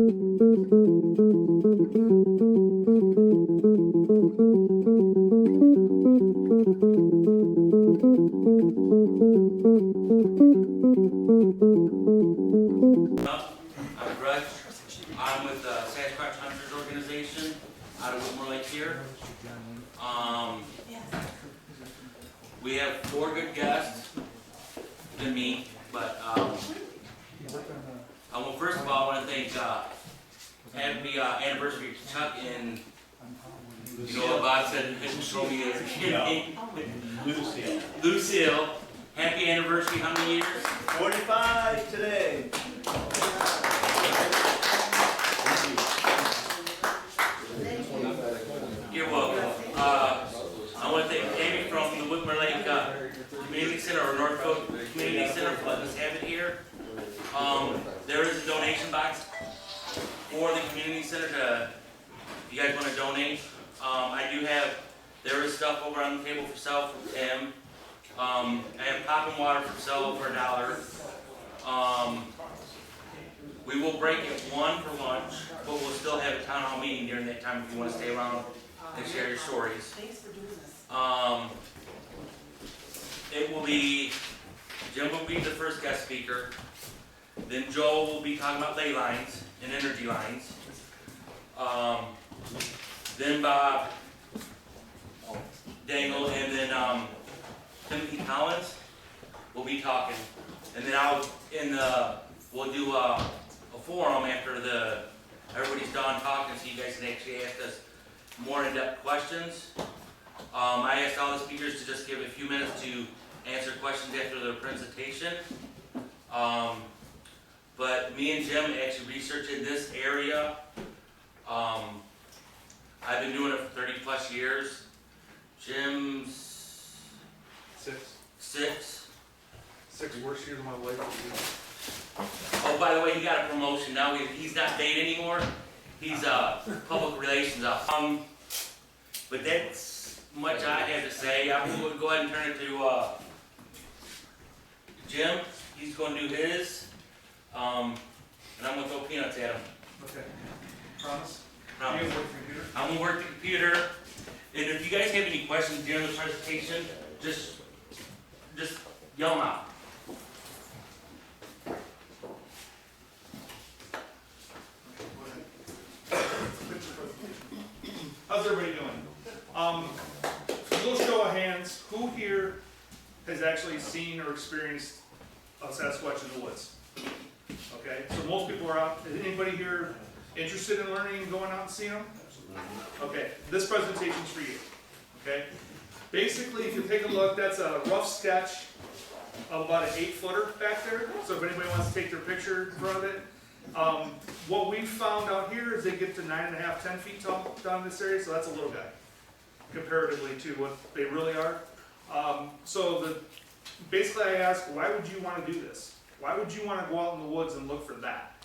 I'm Greg. I'm with the Sasquatch Hunter Organization out of Whitmore Lake here. We have 4 good guests than me, but well, first of all, I want to thank happy anniversary to Chuck and you know what Bob said, show me Lucille. Happy anniversary, how many years? 45 today. You're welcome. I want to thank Amy from the Whitmore Lake Community Center, or Northfield Community Center, for letting us have it here. There is a donation box for the community center to, if you guys want to donate. There is stuff over on the table for sale from Tim. I have pop and water for sale for $1. We will break at 1 for lunch, but we'll still have a town hall meeting during that time if you want to stay around and share your stories. Thanks for doing this. Jim will be the first guest speaker. Then Joel will be talking about ley lines and energy lines. Then Bob Dangle, and then Timothy Collins will be talking. And then we'll do a forum after everybody's done talking, so you guys can actually ask us more in-depth questions. I asked all the speakers to just give a few minutes to answer questions after their presentation. But me and Jim actually researched in this area. I've been doing it for 30 plus years. Jim's 6 worst years of my life. Oh, by the way, he got a promotion now. He's not paid anymore. He's public relations officer. But that's much I have to say. I'm going to go ahead and turn it to Jim. He's going to do his. And I'm going to throw peanuts at him. Okay. Promise? Promise. You work the computer? I'm going to work the computer. And if you guys have any questions during the presentation, just yell them out. How's everybody doing? A little show of hands. Who here has actually seen or experienced a Sasquatch in the woods? Okay, so most people are out. Is anybody here interested in learning and going out and seeing them? Okay, this presentation's for you. Okay, basically, if you take a look, that's a rough sketch of about an 8-footer back there. So if anybody wants to take their picture in front of it. What we found out here is they get to 9.5, 10 feet tall down in this area, so that's a little guy comparatively to what they really are. Basically I asked, why would you want to do this? Why would you want to go out in the woods and look for that?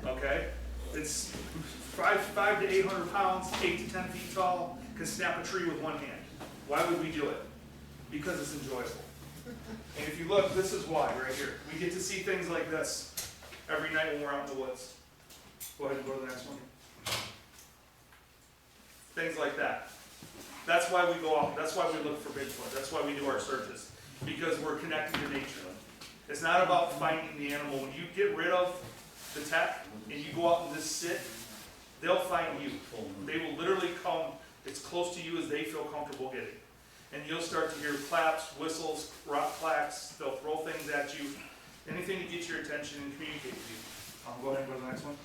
Okay, it's 5 to 800 pounds, 8 to 10 feet tall, can snap a tree with one hand. Why would we do it? Because it's enjoyable. And if you look, this is why right here. We get to see things like this every night when we're out in the woods. Go ahead and go to the next one. Things like that. That's why we go out. That's why we look for Bigfoot. That's why we do our searches. Because we're connected to nature. It's not about finding the animal. When you get rid of the tech and you go out and just sit, they'll find you. They will literally come as close to you as they feel comfortable getting. And you'll start to hear claps, whistles, rock clacks. They'll throw things at you. Anything to get your attention and communicate with you. Go ahead and go to the next one.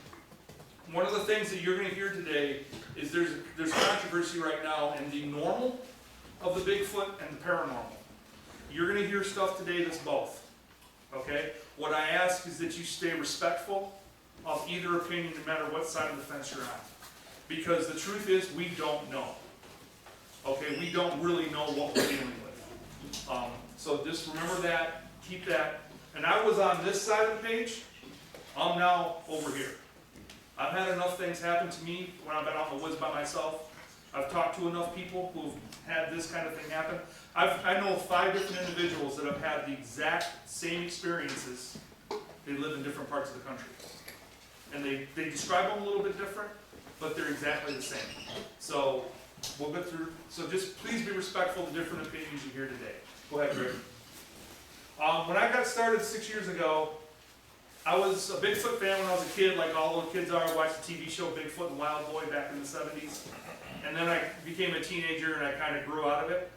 One of the things that you're going to hear today is there's controversy right now in the normal of the Bigfoot and the paranormal. You're going to hear stuff today that's both. Okay? What I ask is that you stay respectful of either opinion no matter what side of the fence you're on. Because the truth is, we don't know. Okay? We don't really know what we're dealing with. So just remember that, keep that. And I was on this side of the page, I'm now over here. I've had enough things happen to me when I've been out in the woods by myself. I've talked to enough people who've had this kind of thing happen. I know 5 different individuals that have had the exact same experiences. They live in different parts of the country. And they describe them a little bit different, but they're exactly the same. So we'll go through, so just please be respectful of the different opinions you hear today. Go ahead, Greg. When I got started 6 years ago, I was a Bigfoot fan when I was a kid, like all little kids are. I watched the TV show Bigfoot and Wild Boy back in the 70s. And then I became a teenager and I kind of grew out of it.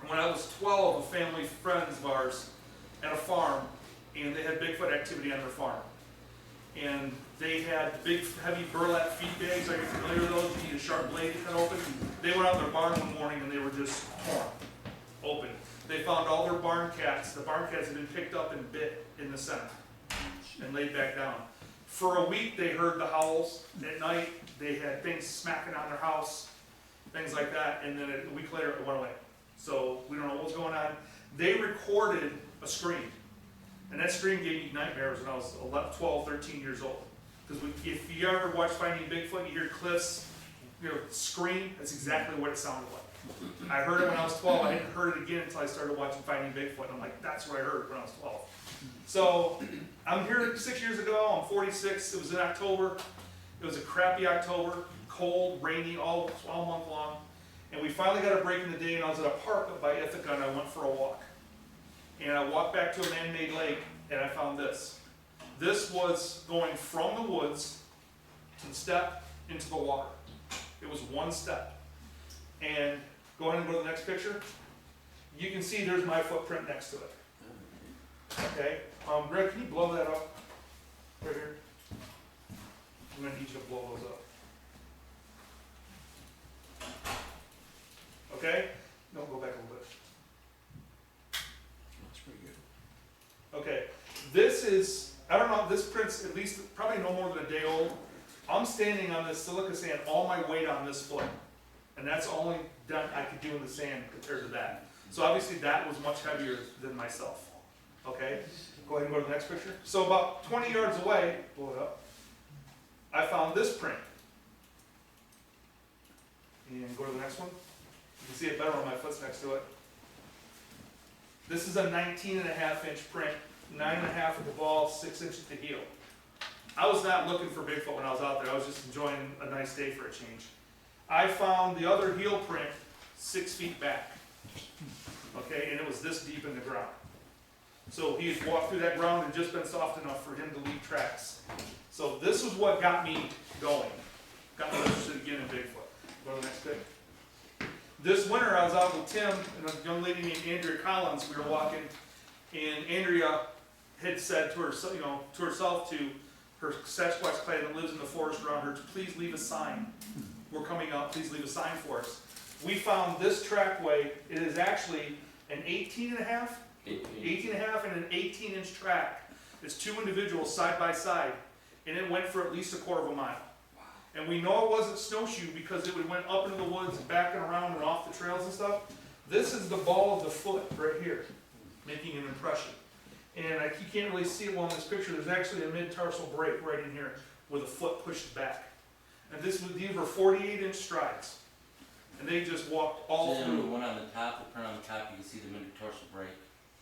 And when I was 12, a family friends of ours at a farm, and they had Bigfoot activity on their farm. And they had big, heavy burlap feed bags. Are you familiar with those? You need a sharp blade to cut open. They went out in their barn one morning and they were just torn open. They found all their barn cats. The barn cats had been picked up and bit in the center and laid back down. For a week, they heard the howls. At night, they had things smacking on their house, things like that. And then a week later, it went away. So we don't know what was going on. They recorded a scream. And that scream gave me nightmares when I was 11, 12, 13 years old. Because if you ever watch Finding Bigfoot, you hear Cliff's scream, that's exactly what it sounded like. I heard it when I was 12. I hadn't heard it again until I started watching Finding Bigfoot. And I'm like, that's what I heard when I was 12. So I'm here 6 years ago. I'm 46. It was in October. It was a crappy October, cold, rainy, all month long. And we finally got a break in the day, and I was at a park up by Ithaca, and I went for a walk. And I walked back to a man-made lake, and I found this. This was going from the woods to the step into the water. It was one step. And go ahead and go to the next picture. You can see there's my footprint next to it. Okay, Greg, can you blow that up? Right here. I'm gonna need you to blow those up. Okay? No, go back a little bit. That's pretty good. Okay, this is, I don't know, this print's at least probably no more than a day old. I'm standing on this silica sand, all my weight on this foot. And that's the only dent I could do in the sand compared to that. So obviously that was much heavier than myself. Okay, go ahead and go to the next picture. So about 20 yards away, blow it up, I found this print. And go to the next one. You can see it better when my foot's next to it. This is a 19.5-inch print, 9.5 at the ball, 6 inches at the heel. I was not looking for Bigfoot when I was out there. I was just enjoying a nice day for a change. I found the other heel print 6 feet back. Okay, and it was this deep in the ground. So he had walked through that ground and just been soft enough for him to leave tracks. So this was what got me going. Got me interested again in Bigfoot. Go to the next pic. This winter I was out with Tim and a young lady named Andrea Collins. We were walking, and Andrea had said to her, to herself, to her Sasquatch client that lives in the forest around her, to please leave a sign. We're coming up, please leave a sign for us. We found this trackway. It is actually an 18.5 and an 18-inch track. It's 2 individuals side by side, and it went for at least 1/4 mile. And we know it wasn't snowshoe because it went up into the woods and back and around and off the trails and stuff. This is the ball of the foot right here, making an impression. And you can't really see it well in this picture. There's actually a mid-tarsal break right in here where the foot pushed back. And these were 48-inch strides. And they just walked all So through. the one on the top, the print on the top, you can see the metatarsal break.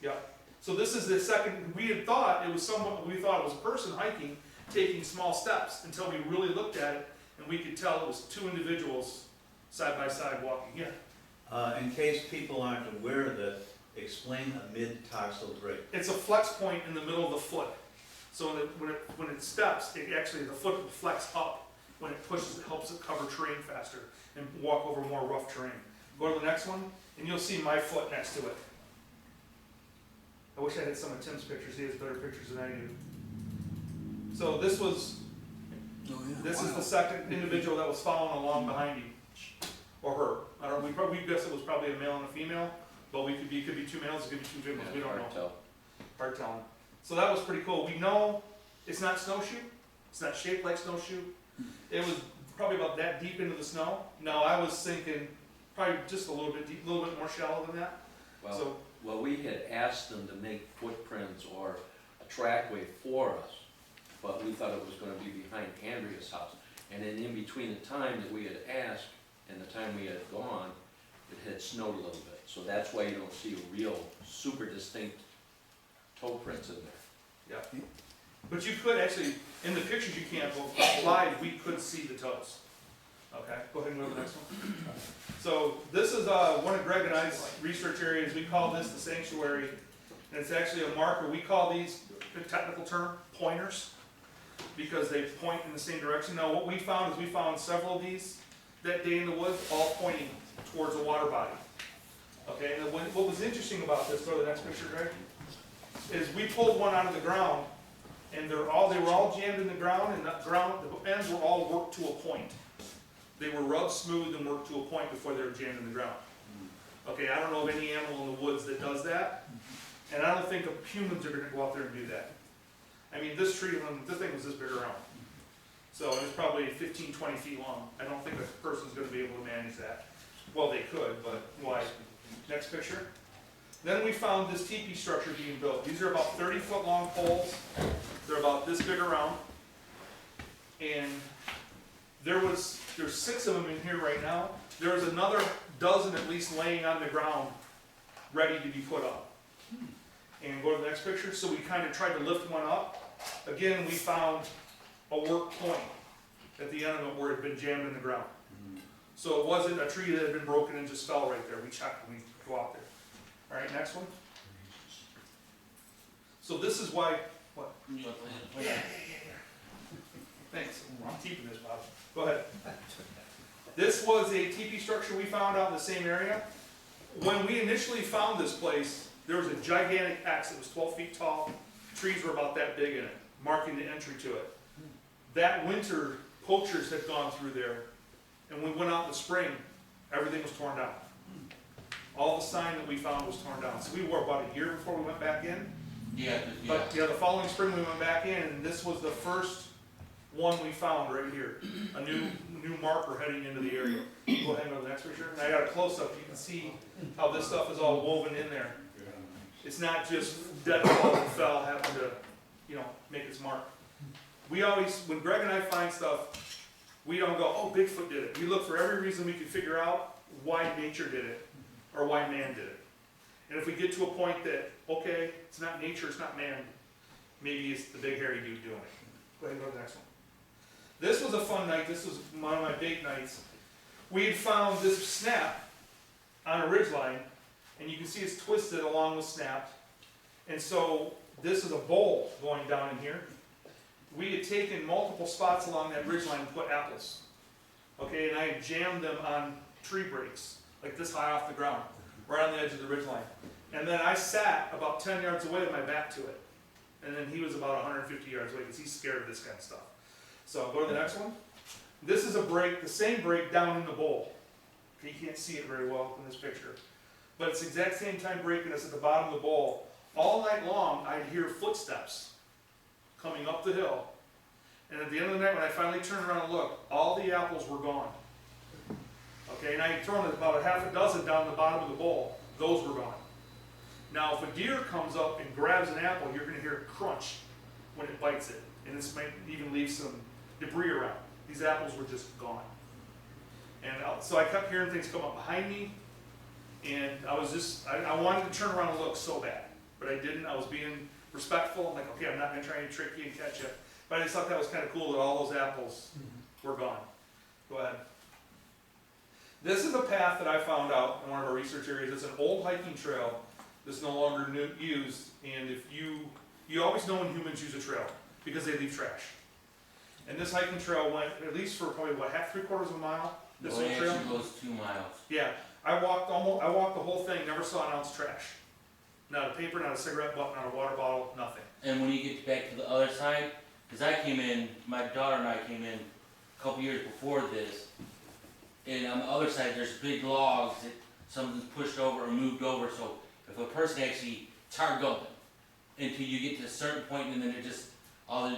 Yeah. So this is the second. We had thought it was someone. We thought it was a person hiking, taking small steps, until we really looked at it and we could tell it was 2 individuals side by side walking. Yeah. In case people aren't aware of this, explain a mid-tarsal break. It's a flex point in the middle of the foot. So when it steps, the foot will flex up. When it pushes, it helps it cover terrain faster and walk over more rough terrain. Go to the next one, and you'll see my foot next to it. I wish I had some of Tim's pictures. He has better pictures than I do. So this is the second individual that was following along behind him, or her. I don't know. We guess it was probably a male and a female, but it could be 2 males, it could be 2 females. We don't know. Hard telling. So that was pretty cool. We know it's not snowshoe. It's not shaped like snowshoe. It was probably about that deep into the snow. No, I was thinking probably just a little bit deep, a little bit more shallow than that. Well, we had asked them to make footprints or a trackway for us, but we thought it was gonna be behind Andrea's house. And then in between the time that we had asked and the time we had gone, it had snowed a little bit. So that's why you don't see real super distinct toe prints in there. Yeah. But you could actually, in the pictures you can't, but live, we could see the toes. Okay, go ahead and go to the next one. So this is one of Greg and I's research areas. We call this the sanctuary. And it's actually a marker. We call these, the technical term, pointers, because they point in the same direction. Now what we found is we found several of these that day in the woods, all pointing towards a water body. Okay, and what was interesting about this, go to the next picture, Greg, is we pulled one out of the ground, and they were all jammed in the ground, and the ends were all worked to a point. They were rubbed smooth and worked to a point before they were jammed in the ground. Okay, I don't know of any animal in the woods that does that, and I don't think humans are gonna go out there and do that. I mean, this tree, this thing was this big around. So it was probably 15, 20 feet long. I don't think a person's gonna be able to manage that. Well, they could, but why? Next picture. Then we found this teepee structure being built. These are about 30-foot long poles. They're about this big around. And there's 6 of them in here right now. There's another dozen at least laying on the ground, ready to be put up. And go to the next picture. So we kind of tried to lift one up. Again, we found a work point at the end of it where it had been jammed in the ground. So it wasn't a tree that had been broken and just fell right there. We checked when we go out there. All right, next one. So this is why, what? Thanks, I'm keeping this, Bob. Go ahead. This was a teepee structure we found out in the same area. When we initially found this place, there was a gigantic X. It was 12 feet tall. Trees were about that big in it, marking the entry to it. That winter, poachers had gone through there, and when we went out in the spring, everything was torn down. All the sign that we found was torn down. So we were about a year before we went back in. Yeah. But yeah, the following spring we went back in, and this was the first one we found right here. A new marker heading into the area. Go ahead and go to the next picture. And I got a close-up. You can see how this stuff is all woven in there. It's not just dead fall and fell, happened to, make its mark. We always, when Greg and I find stuff, we don't go, oh, Bigfoot did it. We look for every reason we can figure out why nature did it, or why man did it. And if we get to a point that, okay, it's not nature, it's not man, maybe it's the big hairy dude doing it. Go ahead and go to the next one. This was a fun night. This was one of my bait nights. We had found this snap on a ridgeline, and you can see it's twisted along with snapped. And so this is a bowl going down in here. We had taken multiple spots along that ridgeline and put apples. Okay, and I had jammed them on tree breaks, like this high off the ground, right on the edge of the ridgeline. And then I sat about 10 yards away with my back to it. And then he was about 150 yards away because he's scared of this kind of stuff. So I'll go to the next one. This is a break, the same break down in the bowl. Okay, you can't see it very well in this picture. But it's the exact same time breaking us at the bottom of the bowl. All night long, I'd hear footsteps coming up the hill. And at the end of the night, when I finally turned around and looked, all the apples were gone. Okay, and I had thrown about a half a dozen down the bottom of the bowl. Those were gone. Now, if a deer comes up and grabs an apple, you're going to hear it crunch when it bites it. And this might even leave some debris around. These apples were just gone. And so I kept hearing things come up behind me. And I wanted to turn around and look so bad. But I didn't. I was being respectful. I'm like, okay, I'm not going to try and trick you and catch you. But I just thought that was kind of cool that all those apples were gone. Go ahead. This is a path that I found out in one of our research areas. It's an old hiking trail that's no longer used. And if you always know when humans use a trail because they leave trash. And this hiking trail went at least for probably, what, three-quarters of a mile? This whole trail? It goes 2 miles. Yeah. I walked the whole thing, never saw an ounce of trash. Not a paper, not a cigarette butt, not a water bottle, nothing. And when you get back to the other side, because I came in, my daughter and I came in a couple years before this, and on the other side there's big logs that something's pushed over or moved over, so if a person actually, it's hard going until you get to a certain point, and then it just,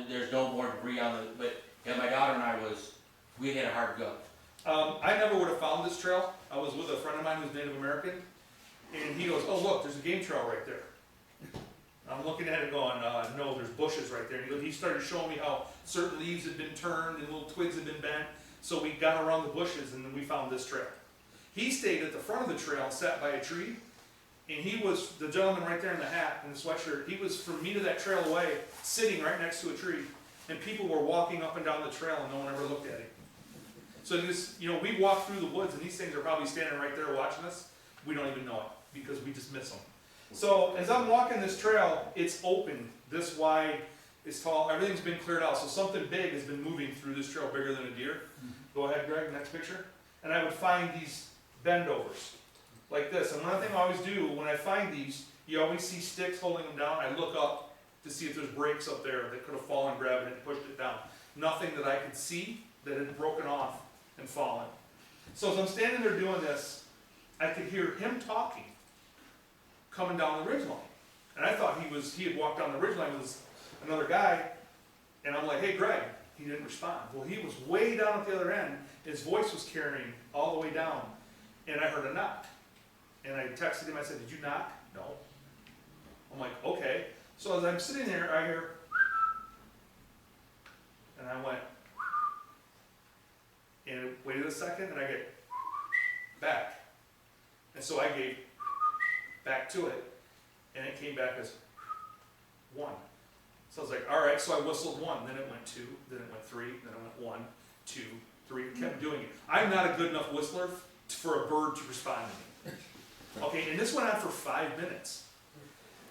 there's no more debris on it. But yeah, my daughter and I we had a hard go. I never would have found this trail. I was with a friend of mine who's Native American, and he goes, oh look, there's a game trail right there. I'm looking at it going, no, there's bushes right there. And he started showing me how certain leaves had been turned and little twigs had been bent. So we got around the bushes and then we found this trail. He stayed at the front of the trail and sat by a tree, And he was, the gentleman right there in the hat and the sweatshirt, he was from me to that trail away, sitting right next to a tree. And people were walking up and down the trail and no one ever looked at him. So this, you know, we walk through the woods and these things are probably standing right there watching us. We don't even know it because we just miss them. So as I'm walking this trail, it's open, this wide, it's tall, everything's been cleared out. So something big has been moving through this trail bigger than a deer. Go ahead, Greg, next picture. And I would find these bendovers like this. And one thing I always do when I find these, you always see sticks holding them down. I look up to see if there's breaks up there that could have fallen, grabbed it, and pushed it down. Nothing that I could see that had broken off and fallen. So as I'm standing there doing this, I could hear him talking, coming down the ridgeline. And I thought he had walked down the ridgeline with another guy, and I'm like, hey Greg, he didn't respond. Well, he was way down at the other end, his voice was carrying all the way down, and I heard a knock. And I texted him, I said, did you knock? No. I'm like, okay. So as I'm sitting there, I hear, and I went, and waited a second, and I get back. And so I gave back to it, and it came back as 1. So I was like, all right, so I whistled 1, then it went 2, then it went 3, then it went 1, 2, 3, kept doing it. I'm not a good enough whistler for a bird to respond to me. Okay, and this went on for 5 minutes.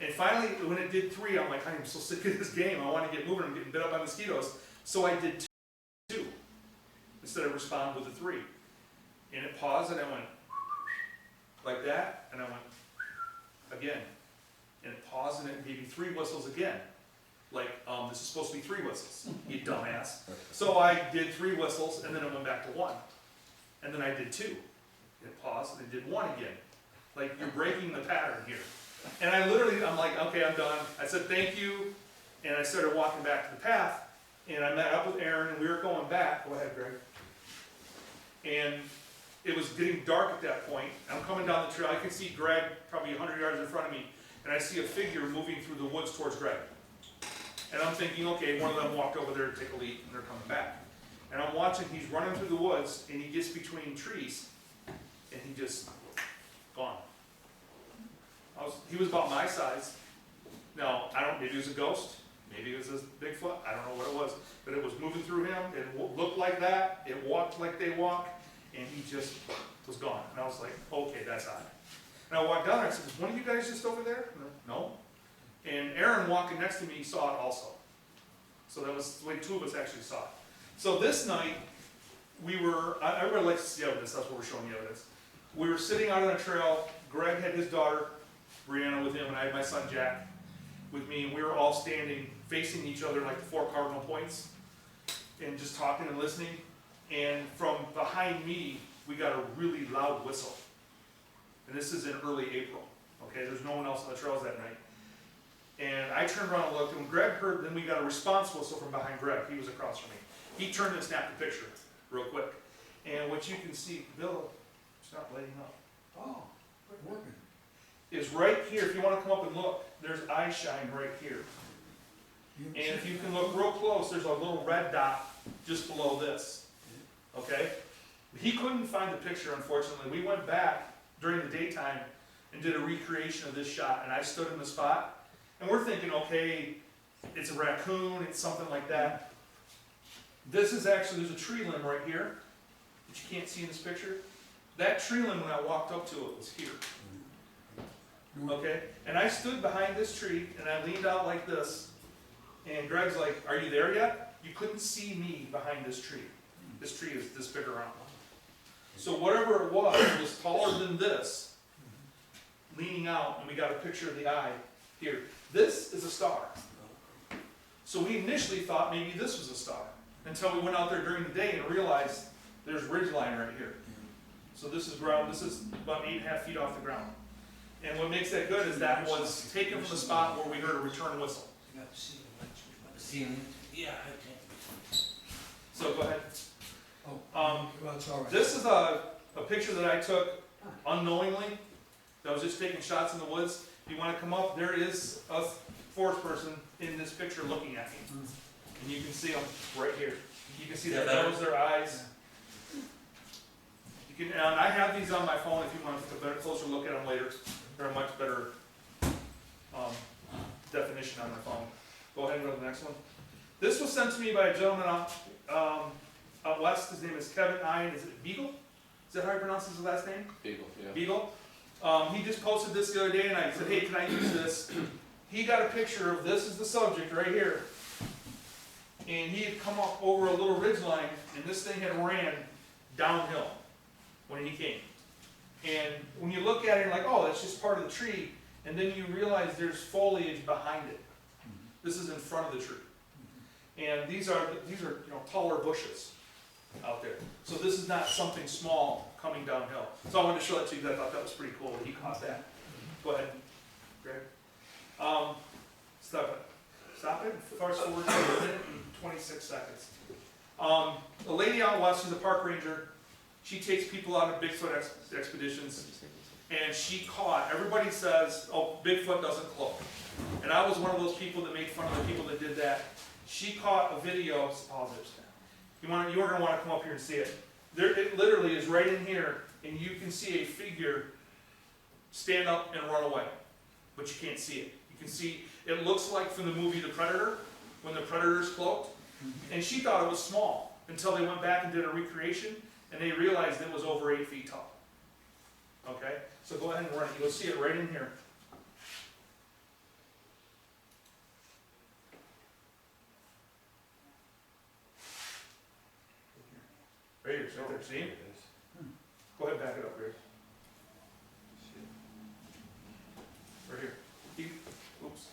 And finally, when it did 3, I'm like, I am so sick of this game, I want to get moving, I'm getting bit up by mosquitoes. So I did 2, instead of respond with a 3. And it paused, and I went like that, and I went again. And it paused, and it gave me 3 whistles again. Like, this is supposed to be 3 whistles, you dumbass. So I did 3 whistles, and then it went back to 1. And then I did 2. It paused, and it did 1 again. Like, you're breaking the pattern here. And I'm like, okay, I'm done. I said, thank you. And I started walking back to the path, and I met up with Aaron, and we were going back. Go ahead, Greg. And it was getting dark at that point. I'm coming down the trail. I can see Greg probably 100 yards in front of me, and I see a figure moving through the woods towards Greg. And I'm thinking, okay, one of them walked over there to take a leak, and they're coming back. And I'm watching, he's running through the woods, and he gets between trees, and he just gone. He was about my size. Now, maybe it was a ghost, maybe it was a Bigfoot, I don't know what it was, but it was moving through him, it looked like that, it walked like they walk, and he just was gone. And I was like, okay, that's odd. And I walked down there, I said, was one of you guys just over there? No. And Aaron walking next to me saw it also. So that was the way 2 of us actually saw it. So this night, everybody likes to see evidence, that's what we're showing you evidence. We were sitting out on a trail, Greg had his daughter, Brianna, with him, and I had my son Jack with me, and we were all standing facing each other like the 4 cardinal points, and just talking and listening. And from behind me, we got a really loud whistle. And this is in early April, okay? There's no one else on the trails that night. And I turned around and looked, and when Greg heard, then we got a response whistle from behind Greg. He was across from me. He turned and snapped a picture real quick. And what you can see, Bill, it's not lighting up. Oh, quit working. Is right here, if you want to come up and look, there's eye shine right here. And if you can look real close, there's a little red dot just below this, okay? He couldn't find the picture, unfortunately. We went back during the daytime and did a recreation of this shot, and I stood in the spot, and we're thinking, okay, it's a raccoon, it's something like that. This is actually, there's a tree limb right here that you can't see in this picture. That tree limb, when I walked up to it, was here. Okay, and I stood behind this tree, and I leaned out like this, and Greg's like, are you there yet? You couldn't see me behind this tree. This tree is this big around. So whatever it was taller than this, leaning out, and we got a picture of the eye here. This is a star. So we initially thought maybe this was a star, until we went out there during the day and realized there's ridgeline right here. So this is ground, this is about 8.5 feet off the ground. And what makes that good is that was taken from the spot where we heard a return whistle. Yeah, I can. So go ahead. Well, it's all right. This is a picture that I took unknowingly. I was just taking shots in the woods. If you want to come up, there is a forest person in this picture looking at me. And you can see them right here. You can see their nose, their eyes. You can, and I have these on my phone if you want to take a better, closer look at them later. or a much better, definition on my phone. Go ahead and go to the next one. This was sent to me by a gentleman out west. His name is Kevin Ian. Is it Beagle? Is that how he pronounces his last name? Beagle, yeah. Beagle. He just posted this the other day, and I said, hey, can I use this? He got a picture of this is the subject right here. And he had come up over a little ridge line, and this thing had ran downhill when he came. And when you look at it, you're like, oh, that's just part of the tree. And then you realize there's foliage behind it. This is in front of the tree. And these are taller bushes out there. So this is not something small coming downhill. So I wanted to show that to you because I thought that was pretty cool that he caught that. Go ahead, Greg. Stop it. Fast forward to a minute and 26 seconds. A lady out west, she's a park ranger. She takes people out on Bigfoot expeditions. And she caught, everybody says, oh, Bigfoot doesn't cloak. And I was one of those people that made fun of the people that did that. She caught a video, you are going to want to come up here and see it. It literally is right in here, and you can see a figure stand up and run away. But you can't see it. You can see, it looks like from the movie The Predator, when the Predator's cloaked. And she thought it was small, until they went back and did a recreation, and they realized it was over 8 feet tall. Okay? So go ahead and run it. You'll see it right in here. Right here, right there. See? Go ahead and back it up, Greg. Right here. Oops.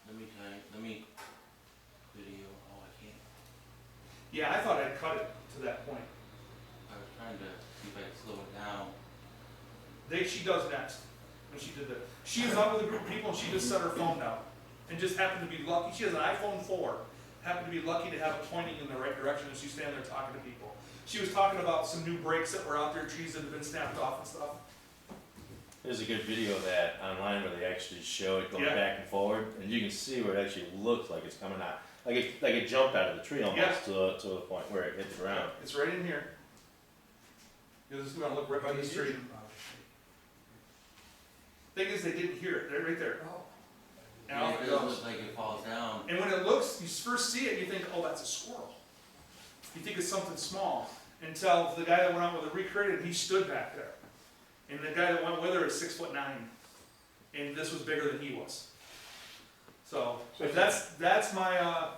Let me video. Oh, I can't. Yeah, I thought I'd cut it to that point. I was trying to see if I could slow it down. She does next. When she did that. She was out with a group of people and she just set her phone down. And just happened to be lucky. She has an iPhone 4. Happened to be lucky to have it pointing in the right direction as she's standing there talking to people. She was talking about some new breaks that were out there, trees that have been snapped off and stuff. There's a good video of that online where they actually show it going Yeah. back and forward, and you can see where it actually looks like it's coming out. Like it jumped out of the tree almost Yeah. to the point where it hit the ground. It's right in here. You're just gonna look right by the street. Thing is, they didn't hear it. They're right there. Oh, And off It it does goes. look like it falls down. And when it looks, you first see it, you think, oh, that's a squirrel. You think it's something small. Until the guy that went out with it recreated, he stood back there. And the guy that went with her is 6'9". And this was bigger than he was. So that's my,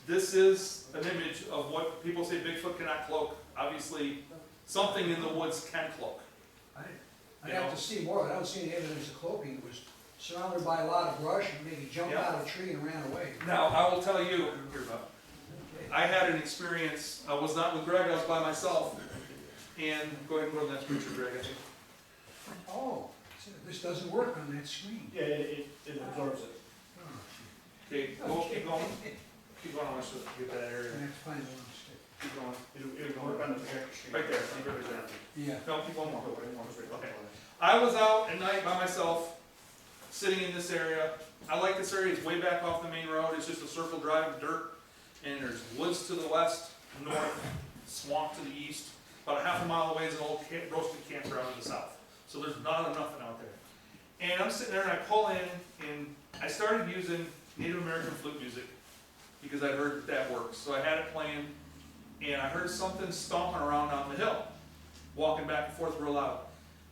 this is an image of what people say Bigfoot cannot cloak. Obviously, something in the woods can cloak. I'd have to see more, but I don't see any evidence of cloaking. It was surrounded by a lot of brush and maybe jumped Yeah. out of a tree and ran away. Now, I will tell you, Okay. I had an experience, I was not with Greg, I was by myself. And go ahead and go to the next picture, Greg, I think. Oh, see, this doesn't work on that screen. Yeah, it absorbs it. Oh, Okay, keep going. Keep going, I want you to get that area. I have to find the one stick. Keep going. It'll work on the parent screen. Right there, keep it right there. Yeah. No, keep one more. Okay. I was out at night by myself, sitting in this area. I like this area, it's way back off the main road, it's just a circle drive of dirt. And there's woods to the west, north, swamp to the east. About a half a mile away is an old roasted campground to the south. So there's not nothing out there. And I'm sitting there and I pull in and I started using Native American flute music because I heard that works. So I had it playing and I heard something stomping around on the hill, walking back and forth real loud.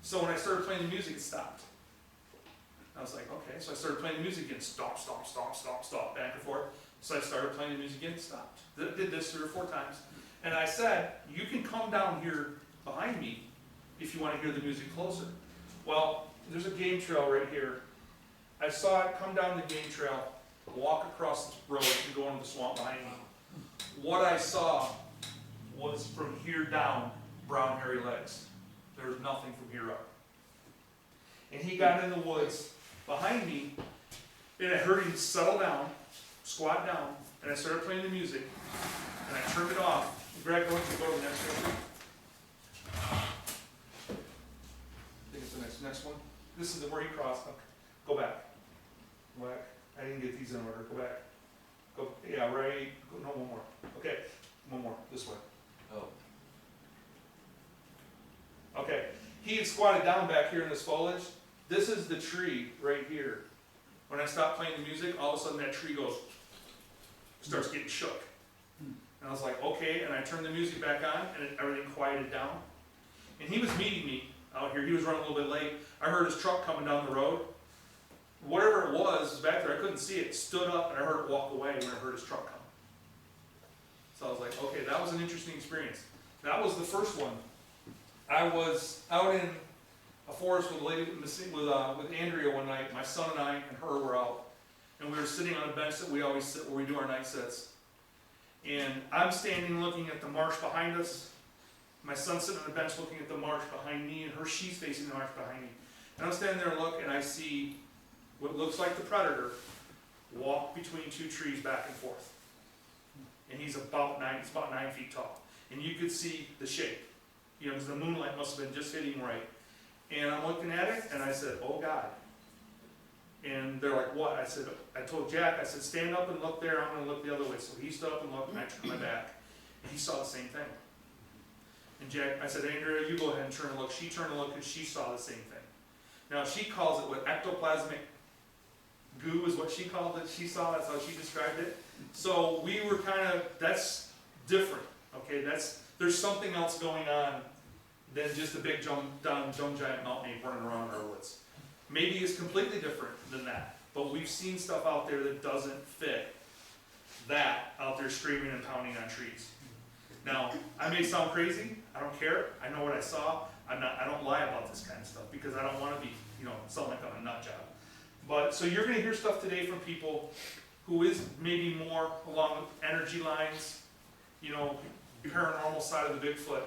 So when I started playing the music, it stopped. I was like, okay. So I started playing the music again, stomp, stomp, stomp, stomp, stomp, back and forth. So I started playing the music again, it stopped. Did this 3 or 4 times. And I said, you can come down here behind me if you want to hear the music closer. Well, there's a game trail right here. I saw it come down the game trail, walk across the road and go into the swamp behind me. What I saw was from here down, brown hairy legs. There was nothing from here up. And he got in the woods behind me, and I heard him settle down, squat down, and I started playing the music, and I turned it off. Greg, why don't you go to the next one? I think it's the next one. This is where he crossed. Okay. Go back. Go back. I didn't get these in order. Go back. Go. Yeah, right. Go, no, one more. Okay, one more. This way. Oh. Okay. he had squatted down back here in this foliage. This is the tree right here. When I stopped playing the music, all of a sudden that tree starts getting shook. And I was like, okay, and I turned the music back on, and everything quieted down. And he was meeting me out here. He was running a little bit late. I heard his truck coming down the road. Whatever it was back there, I couldn't see it. Stood up, and I heard it walk away when I heard his truck come. So I was like, okay, that was an interesting experience. That was the first one. I was out in a forest with a lady with Andrea one night. My son and I and her were out, and we were sitting on a bench that we always sit where we do our night sits. And I'm standing looking at the marsh behind us. My son's sitting on the bench looking at the marsh behind me, and she's facing the marsh behind me. And I'm standing there and look, and I see what looks like the predator walk between two trees back and forth. And he's about 9 feet tall. And you could see the shape, you know, because the moonlight must have been just hitting right. And I'm looking at it, and I said, oh God. And they're like, what? I told Jack, I said, stand up and look there, I'm gonna look the other way. So he stood up and looked, and I turned my back, and he saw the same thing. And Jack, I said, Andrea, you go ahead and turn and look. She turned and looked, and she saw the same thing. Now she calls it what ectoplasmic goo is what she called it. She saw, that's how she described it. So we were kind of, that's different, okay? There's something else going on than just a big jump giant mountain ape running around in our woods. Maybe it's completely different than that, but we've seen stuff out there that doesn't fit that out there screaming and pounding on trees. Now, I may sound crazy, I don't care, I know what I saw, I don't lie about this kind of stuff because I don't want to be, sound like I'm a nut job. But, so you're going to hear stuff today from people who is maybe more along energy lines, paranormal side of the Bigfoot.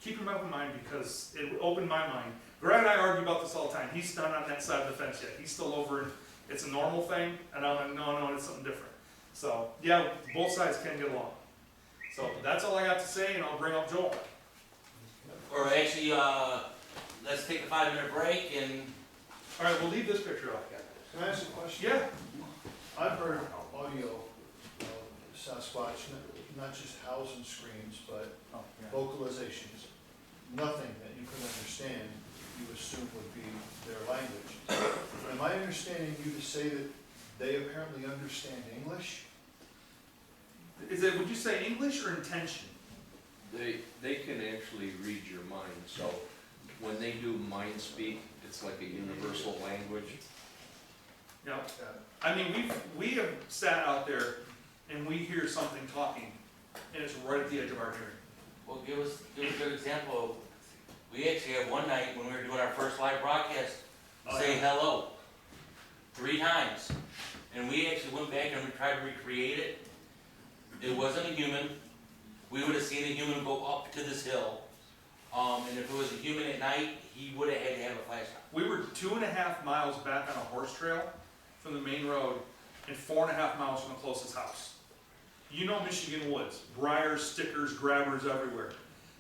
Keep him up in mind because it opened my mind. Greg and I argue about this all the time. He's not on that side of the fence yet. He's still over, it's a normal thing, and I'm like, no, it's something different. So, yeah, both sides can get along. So, that's all I got to say, and I'll bring up Joel. Or actually, let's take a 5-minute break and... All right, we'll leave this picture up. Can I ask a question? Yeah. I've heard audio of Sasquatch, not just howls and screams, but vocalizations. Nothing that you can understand, you assume would be their language. Am I understanding you to say that they apparently understand English? Would you say English or intention? They can actually read your mind, so when they do mind speak, it's like a universal language. Yeah. I mean, we have sat out there and we hear something talking, and it's right at the edge of our hearing. Well, give us a good example. We actually had one night when we were doing our first live broadcast, say hello 3 times. And we actually went back and we tried to recreate it. It wasn't a human. We would have seen a human go up to this hill. And if it was a human at night, he would have had to have a flashlight. We were 2.5 miles back on a horse trail from the main road and 4.5 miles from the closest house. Michigan woods, briars, stickers, grabbers everywhere.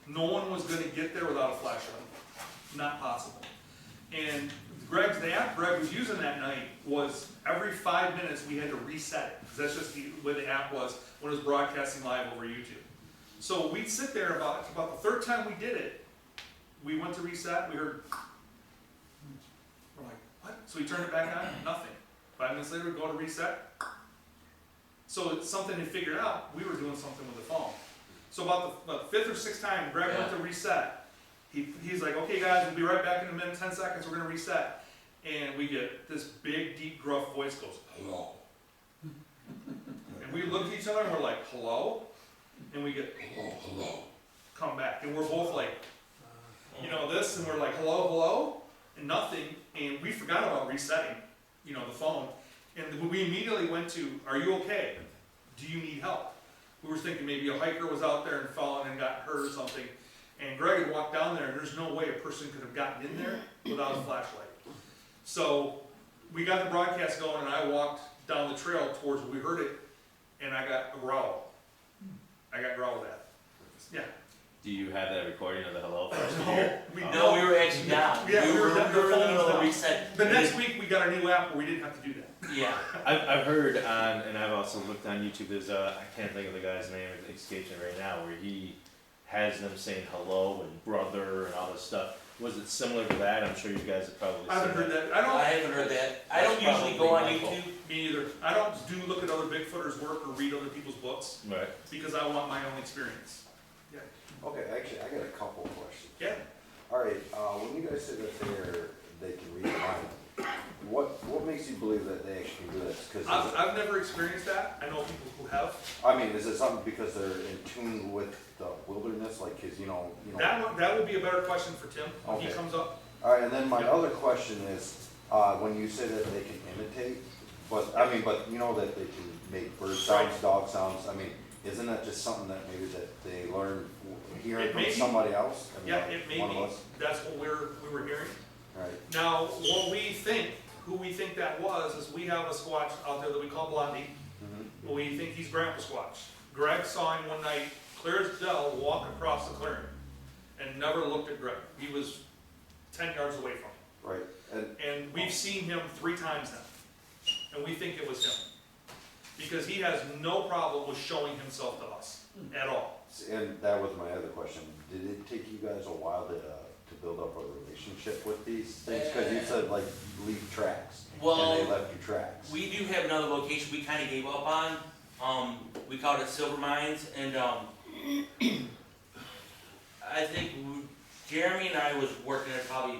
No one was going to get there without a flashlight. Not possible. And the app Greg was using that night was every 5 minutes we had to reset it. Because that's just the way the app was when it was broadcasting live over YouTube. So we'd sit there about the 3rd time we did it, we went to reset, we heard, we're like, what? So we turned it back on, nothing. 5 minutes later, we go to reset. So it's something they figured out, we were doing something with the phone. So about the 5th or 6th time, Greg went to reset. He's like, okay guys, we'll be right back in a minute, 10 seconds, we're gonna reset. And we get this big, deep, gruff voice goes, hello. And we look at each other and we're like, hello? And we get, hello, come back. And we're both like, this, and we're like, hello, and nothing. And we forgot about resetting, the phone. And we immediately went to, are you okay? Do you need help? We were thinking maybe a hiker was out there and fallen and got hurt or something. And Greg had walked down there, and there's no way a person could have gotten in there without a flashlight. So we got the broadcast going, and I walked down the trail towards where we heard it, and I got a growl. I got growled at. Yeah. Do you have that recording of the hello? No, we were actually down. Yeah, we were down. in the middle of reset. The next week we got a new app where we didn't have to do that. Yeah. I've heard on, and I've also looked on YouTube, there's I can't think of the guy's name, it escapes me right now, where he has them saying hello and brother and all this stuff. Was it similar to that? I'm sure you guys have probably seen I haven't heard that, I haven't heard that. I don't That's usually go on probably my fault. YouTube. me either. I don't do look at other Bigfooters' work or read other people's books, Right. because I want my own experience. Okay, actually, I got a couple of questions. Yeah, All right, when you guys say that they can read mind, what makes you believe that they actually can do this? Cause I've never experienced that, I know people who have. I mean, is it something because they're in tune with the wilderness, like, cause you know. That would be a better question for Tim, when he Okay. comes up. All right, and then my other question is, when you say that they can imitate, but you know that they can make bird sounds, dog sounds, I mean, isn't that just something that maybe that they learn hearing It from may be. somebody else? I mean, Yeah, like it may one of be, us? that's what we were hearing. All right, Now, what we think, who we think that was, is we have a Squatch out there that we call Blondie. mhm, We think he's Grandpa Squatch. Greg saw him one night, clear as bell, walk across the clearing, and never looked at Greg. He was 10 yards away from him. right, And we've seen him 3 times now, and we think it was him. Because he has no problem with showing himself to us, at all. and that was my other question, did it take you guys a while to build up a relationship with these things? Cause you said like leave tracks, and Well, they left you tracks. we do have another location we kinda gave up on. We called it Silver Mines, and, I think Jeremy and I was working there probably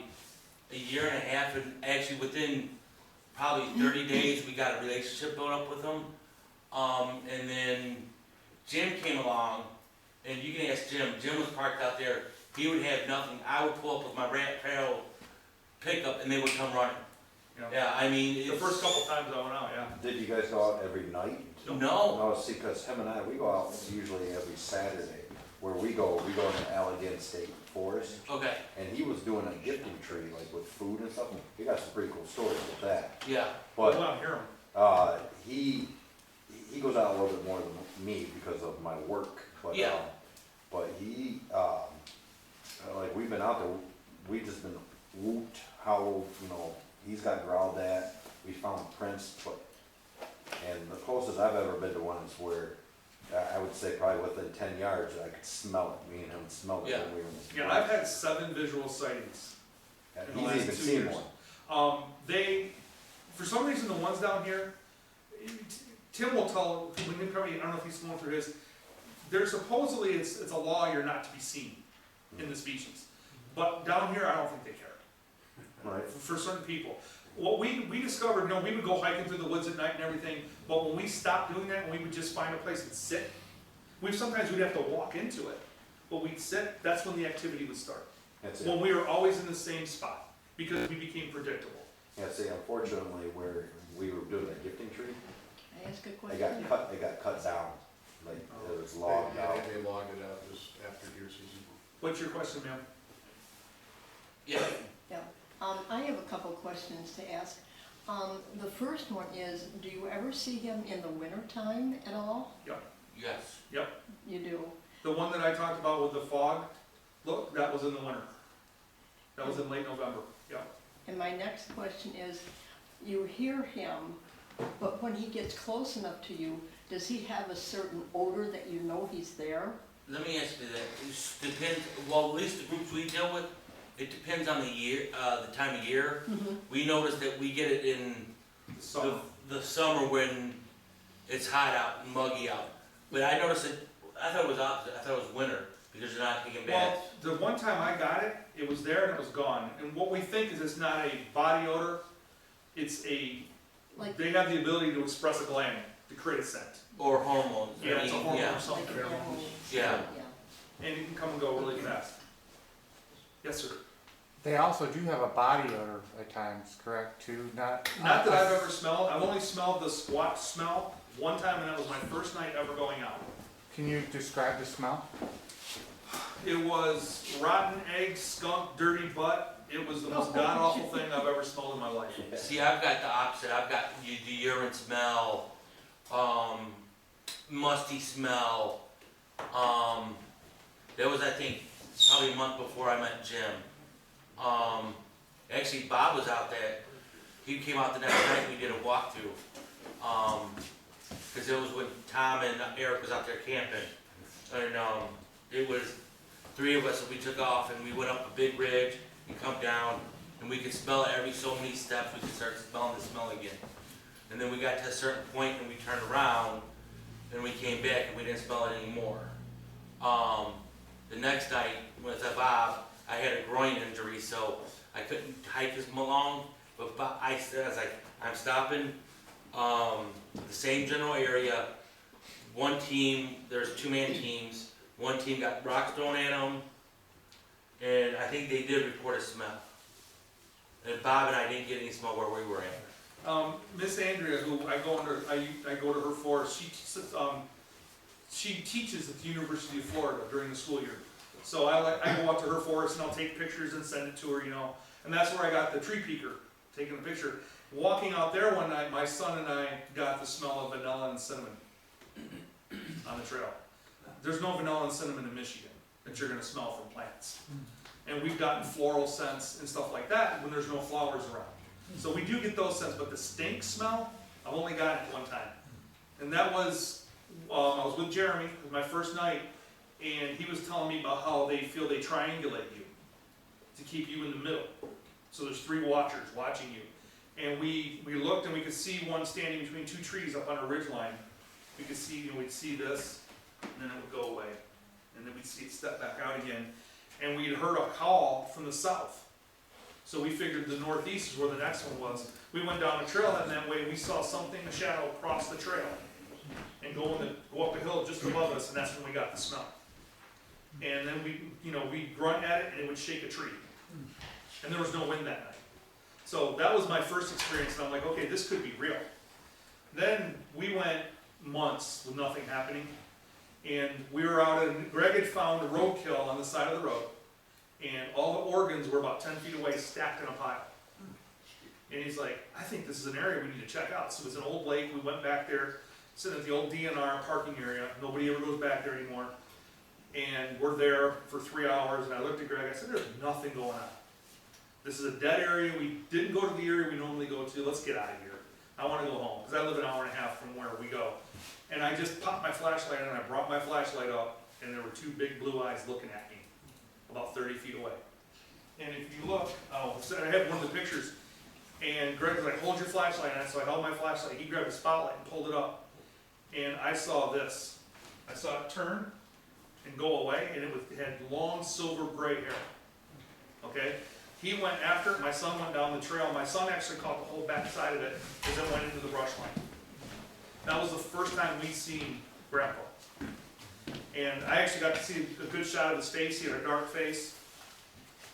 a year and a half, and actually within probably 30 days, we got a relationship built up with them. And then Jim came along, and you can ask Jim. Jim was parked out there. He would have nothing. I would pull up with my rat trail pickup, and they would come running. You know? Yeah, I mean, The it's, couple times I went out, yeah. Did you guys go out every night? no, No, see, cause him and I, we go out usually every Saturday, where we go into Allegheny State Forest, okay, and he was doing a gifting tree, like with food and stuff, he got some pretty cool stories with that. yeah, Well, But, I hear him. he goes out a little bit more than me because of my work, but, Yeah. but he, like, we've been out there, we've just been whooped, howled, you know, he's got growled at, we found prints, but, and the closest I've ever been to one is where, I would say probably within 10 yards, I could smell it, me and him smelled it Yeah. when we were in the. Yeah, I've had 7 visual sightings. Yeah, in the he's last even 2 seen years. one. For some reason, the ones down here, Tim will tell, when you probably, I don't know if he's going through his, there's supposedly, it's a law you're not to be seen in the species. But down here, I don't think they care. Right. For certain people. What we discovered, you know, we would go hiking through the woods at night and everything, but when we stopped doing that, and we would just find a place and sit, sometimes we'd have to walk into it, but we'd sit, that's when the activity would start. That's it. When we were always in the same spot, because we became predictable. Yeah, see, unfortunately, where we were doing that gifting tree, I ask a they question? got cut down, like, it was logged Yeah, out. they logged it out just after deer season. What's your question, ma'am? yeah. I have a couple questions to ask. The first one is, do you ever see him in the wintertime at all? Yes. You do? The one that I talked about with the fog, look, that was in the winter. That was in late November, yeah. And my next question is, you hear him, but when he gets close enough to you, does he have a certain odor that you know he's there? Let me ask you that. It depends, well, at least the groups we deal with, it depends on the year, the time of year. We notice that we get it in So, the summer when it's hot out and muggy out. But I noticed it, I thought it was opposite. I thought it was winter because you're not taking well, baths. the one time I got it, it was there and it was gone. And what we think is it's not a body odor, it's Like, they have the ability to express a gland, to create a scent. Or hormones. I Yeah, it's a mean, hormone or like something. pheromones? Yeah. And it can come and go really fast. Yes, sir. They also do have a body odor at times, correct, too? Not Not that I've ever smelled, I've only smelled the Squatch smell one time, and that was my first night ever going out. Can you describe the smell? It was rotten eggs, skunk, dirty butt. It was the most god awful thing I've ever smelled in my life. See, I've got the opposite. I've got the urine smell, musty smell. That was, I think, probably a month before I met Jim. Actually, Bob was out there. He came out the next night. We did a walkthrough. Because it was when Tom and Eric was out there camping, and it was 3 of us, and we took off and we went up a big ridge, and come down, and we could smell it every so many steps, we could start smelling the smell again. And then we got to a certain point and we turned around, and we came back and we didn't smell it anymore. The next night, when it's at Bob, I had a groin injury, so I couldn't hike as long, but I was like, I'm stopping, the same general area. One team, there's 2-man teams, one team got rocks thrown at them, and I think they did report a smell. And Bob and I didn't get any smell where we were at. Miss Andrea, who I go to her for, she teaches at the University of Florida during the school year. So I go out to her forest and I'll take pictures and send it to her, and that's where I got the tree peeker, taking a picture. Walking out there one night, my son and I got the smell of vanilla and cinnamon on the trail. There's no vanilla and cinnamon in Michigan that you're gonna smell from plants. And we've gotten floral scents and stuff like that when there's no flowers around. So we do get those scents, but the stink smell, I've only gotten it one time. And that was, I was with Jeremy, it was my first night, and he was telling me about how they feel they triangulate you to keep you in the middle. So there's 3 watchers watching you. And we looked and we could see one standing between 2 trees up on a ridge line. We could see, we'd see this, and then it would go away. And then we'd see it step back out again. And we'd heard a call from the south. So we figured the northeast is where the next one was. We went down the trail, and that way we saw something, a shadow, cross the trail and go up a hill just above us, and that's when we got the smell. And then we'd grunt at it, and it would shake a tree. And there was no wind that night. So that was my first experience, and I'm like, okay, this could be real. Then we went months with nothing happening, and we were out, and Greg had found a roadkill on the side of the road, and all the organs were about 10 feet away, stacked in a pile. And he's like, I think this is an area we need to check out. So it was an old lake. We went back there, sitting at the old DNR parking area. Nobody ever goes back there anymore. And we're there for 3 hours, and I looked at Greg, I said, there's nothing going on. This is a dead area. We didn't go to the area we normally go to. Let's get out of here. I want to go home, because I live an hour and a half from where we go. And I just popped my flashlight on, and I brought my flashlight up, and there were 2 big blue eyes looking at me, about 30 feet away. And if you look, so I have one of the pictures, and Greg was like, hold your flashlight on, so I held my flashlight. He grabbed a spotlight and pulled it up, and I saw this. I saw it turn and go away, and it had long silver gray hair. Okay? He went after it. My son went down the trail. My son actually caught the whole back side of it as it went into the brush line. That was the first time we'd seen Grandpa. And I actually got to see a good shot of his face. He had a dark face.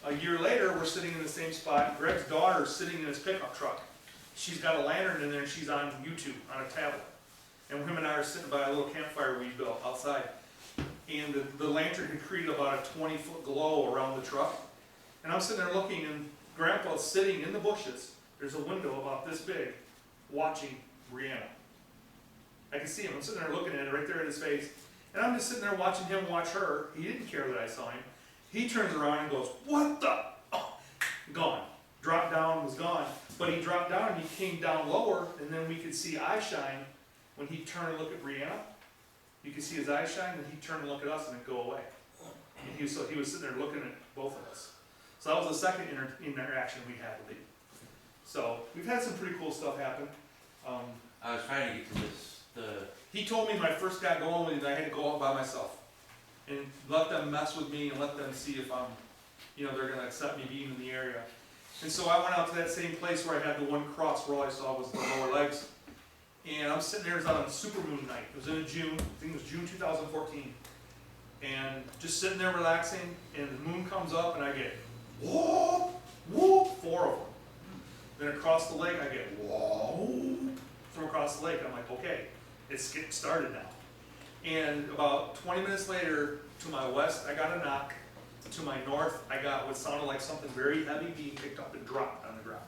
A year later, we're sitting in the same spot. Greg's daughter's sitting in his pickup truck. She's got a lantern in there, and she's on YouTube on a tablet. And him and I are sitting by a little campfire we built outside. And the lantern had created about a 20-foot glow around the truck. And I'm sitting there looking, and Grandpa's sitting in the bushes. There's a window about this big, watching Brianna. I can see him. I'm sitting there looking at it right there in his face. And I'm just sitting there watching him watch her. He didn't care that I saw him. He turns around and goes, what the? Oh, gone. Dropped down, was gone. But he dropped down and he came down lower, and then we could see eye shine when he turned and looked at Brianna. You could see his eyes shine, and he'd turn and look at us and it'd go away. And he was sitting there looking at both of us. So that was the second interaction we had with him. So we've had some pretty cool stuff happen. I was trying to get to this, He told me when I first got going with it, I had to go out by myself and let them mess with me and let them see if I'm, they're gonna accept me being in the area. And so I went out to that same place where I had the one cross where all I saw was the lower legs. And I'm sitting there, it was on a supermoon night. It was in June, I think it was June 2014. And just sitting there relaxing, and the moon comes up and I get, whoop, whoop, 4 of them. Then across the lake I get, whoop, from across the lake. I'm like, okay, it's getting started now. And about 20 minutes later, to my west, I got a knock. To my north, I got what sounded like something very heavy being picked up and dropped on the ground.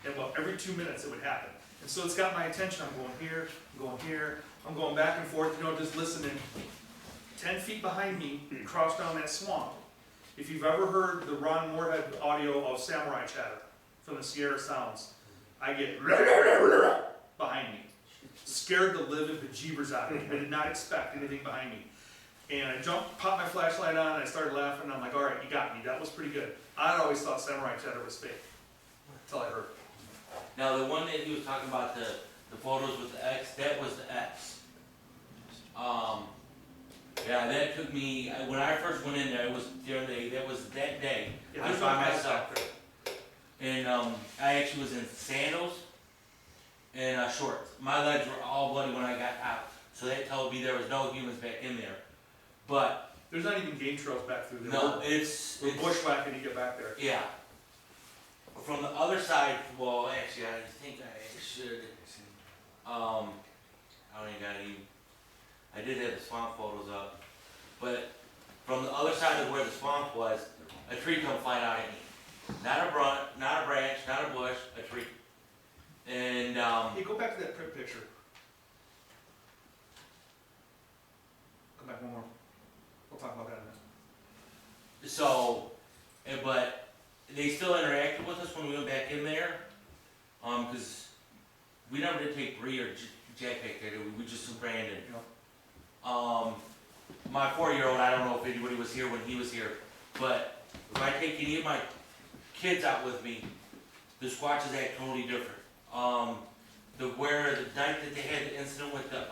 And about every 2 minutes it would happen. And so it's got my attention. I'm going here, I'm going here, I'm going back and forth, just listening. 10 feet behind me, across down that swamp. If you've ever heard the Ron Moorhead audio of Samurai Chatter from the Sierra Sounds, I get behind me. Scared the living bejeebers out of me. I did not expect anything behind me. And I jumped, popped my flashlight on, and I started laughing, and I'm like, all right, you got me, that was pretty good. I'd always thought samurai cheddar was fake, until I heard it. Now, the one that he was talking about, the photos with the X, that was the X. Yeah, that took me, when I first went in there, it was during that was that day. Yeah, I was there's no by path myself. back there. And, I actually was in sandals and, shorts. My legs were all bloody when I got out, so that told me there was no humans back in there. But, There's not even game trails back through there. no, it's We're bushwhacking to get back there. yeah. From the other side, well, actually, I think I should, I don't even got any, I did have the swamp photos up, but from the other side of where the swamp was, a tree come flying out at me. Not a branch, not a bush, a tree. And, Hey, go back to that print picture. Come back one more. We'll talk about that in a minute. so, but they still interacted with us when we went back in there, cause we never did take Bree or Jack back there, did we? We just took Brandon. My 4-year-old, I don't know if anybody was here when he was here, but if I take any of my kids out with me, the Squatches act totally different. The night that they had the incident with the,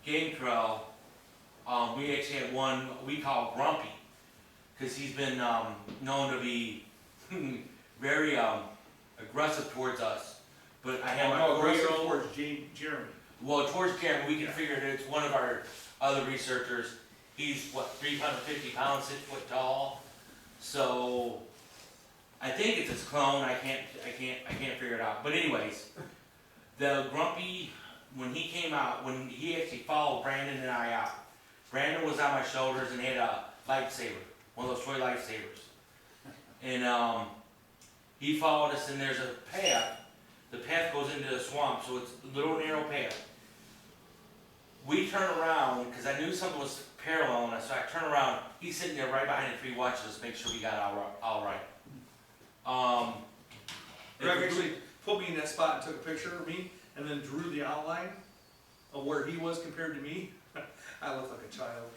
game trail, we actually had one we call Grumpy, cause he's been, known to be very, aggressive towards us. But I have my No, aggressive 4-year-old. towards Jeremy. Well, towards Jeremy, we can figure that it's one of our other researchers. He's what, 350 pounds, 6 foot tall. So I think it's his clone. I can't figure it out. But anyways, the Grumpy, when he came out, when he actually followed Brandon and I out, Brandon was on my shoulders and had a lightsaber, one of those toy lightsabers. And he followed us, and there's a path. The path goes into the swamp, so it's a little narrow path. We turn around, because I knew something was paralleling us, so I turn around. He's sitting there right behind the tree watching us, make sure we got all right. Greg actually put me in that spot and took a picture of me, and then drew the outline of where he was compared to me. I look like a child,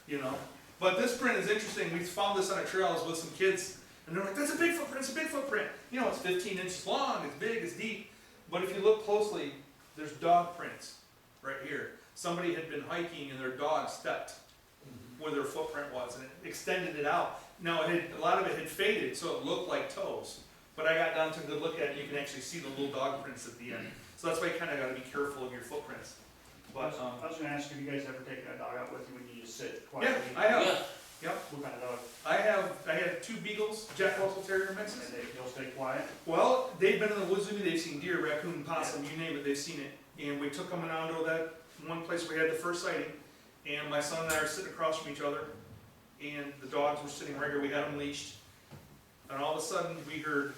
you know? But this print is interesting. We found this on a trail. I was with some kids, and they're like, that's a Bigfoot print, it's a Bigfoot print. You know, it's 15 inches long, it's big, it's deep. But if you look closely, there's dog prints right here. Somebody had been hiking and their dog stepped where their footprint was, and it extended it out. Now, a lot of it had faded, so it looked like toes. But I got down to a good look at it, and you can actually see the little dog prints at the end. So that's why you kind of got to be careful of your footprints. But I was gonna ask, have you guys ever taken a dog out with you when you just sit yeah, quietly? I have. Yeah. Yep. What kind of dog? I had 2 beagles, Jack Russell Terrier mixes. And they'll stay quiet? Well, they've been in the woods with me. They've seen deer, raccoon, possum, you name it, they've seen it. And we took them down to that one place we had the first sighting. And my son and I are sitting across from each other. And the dogs were sitting right here. We had them leashed. And all of a sudden, we heard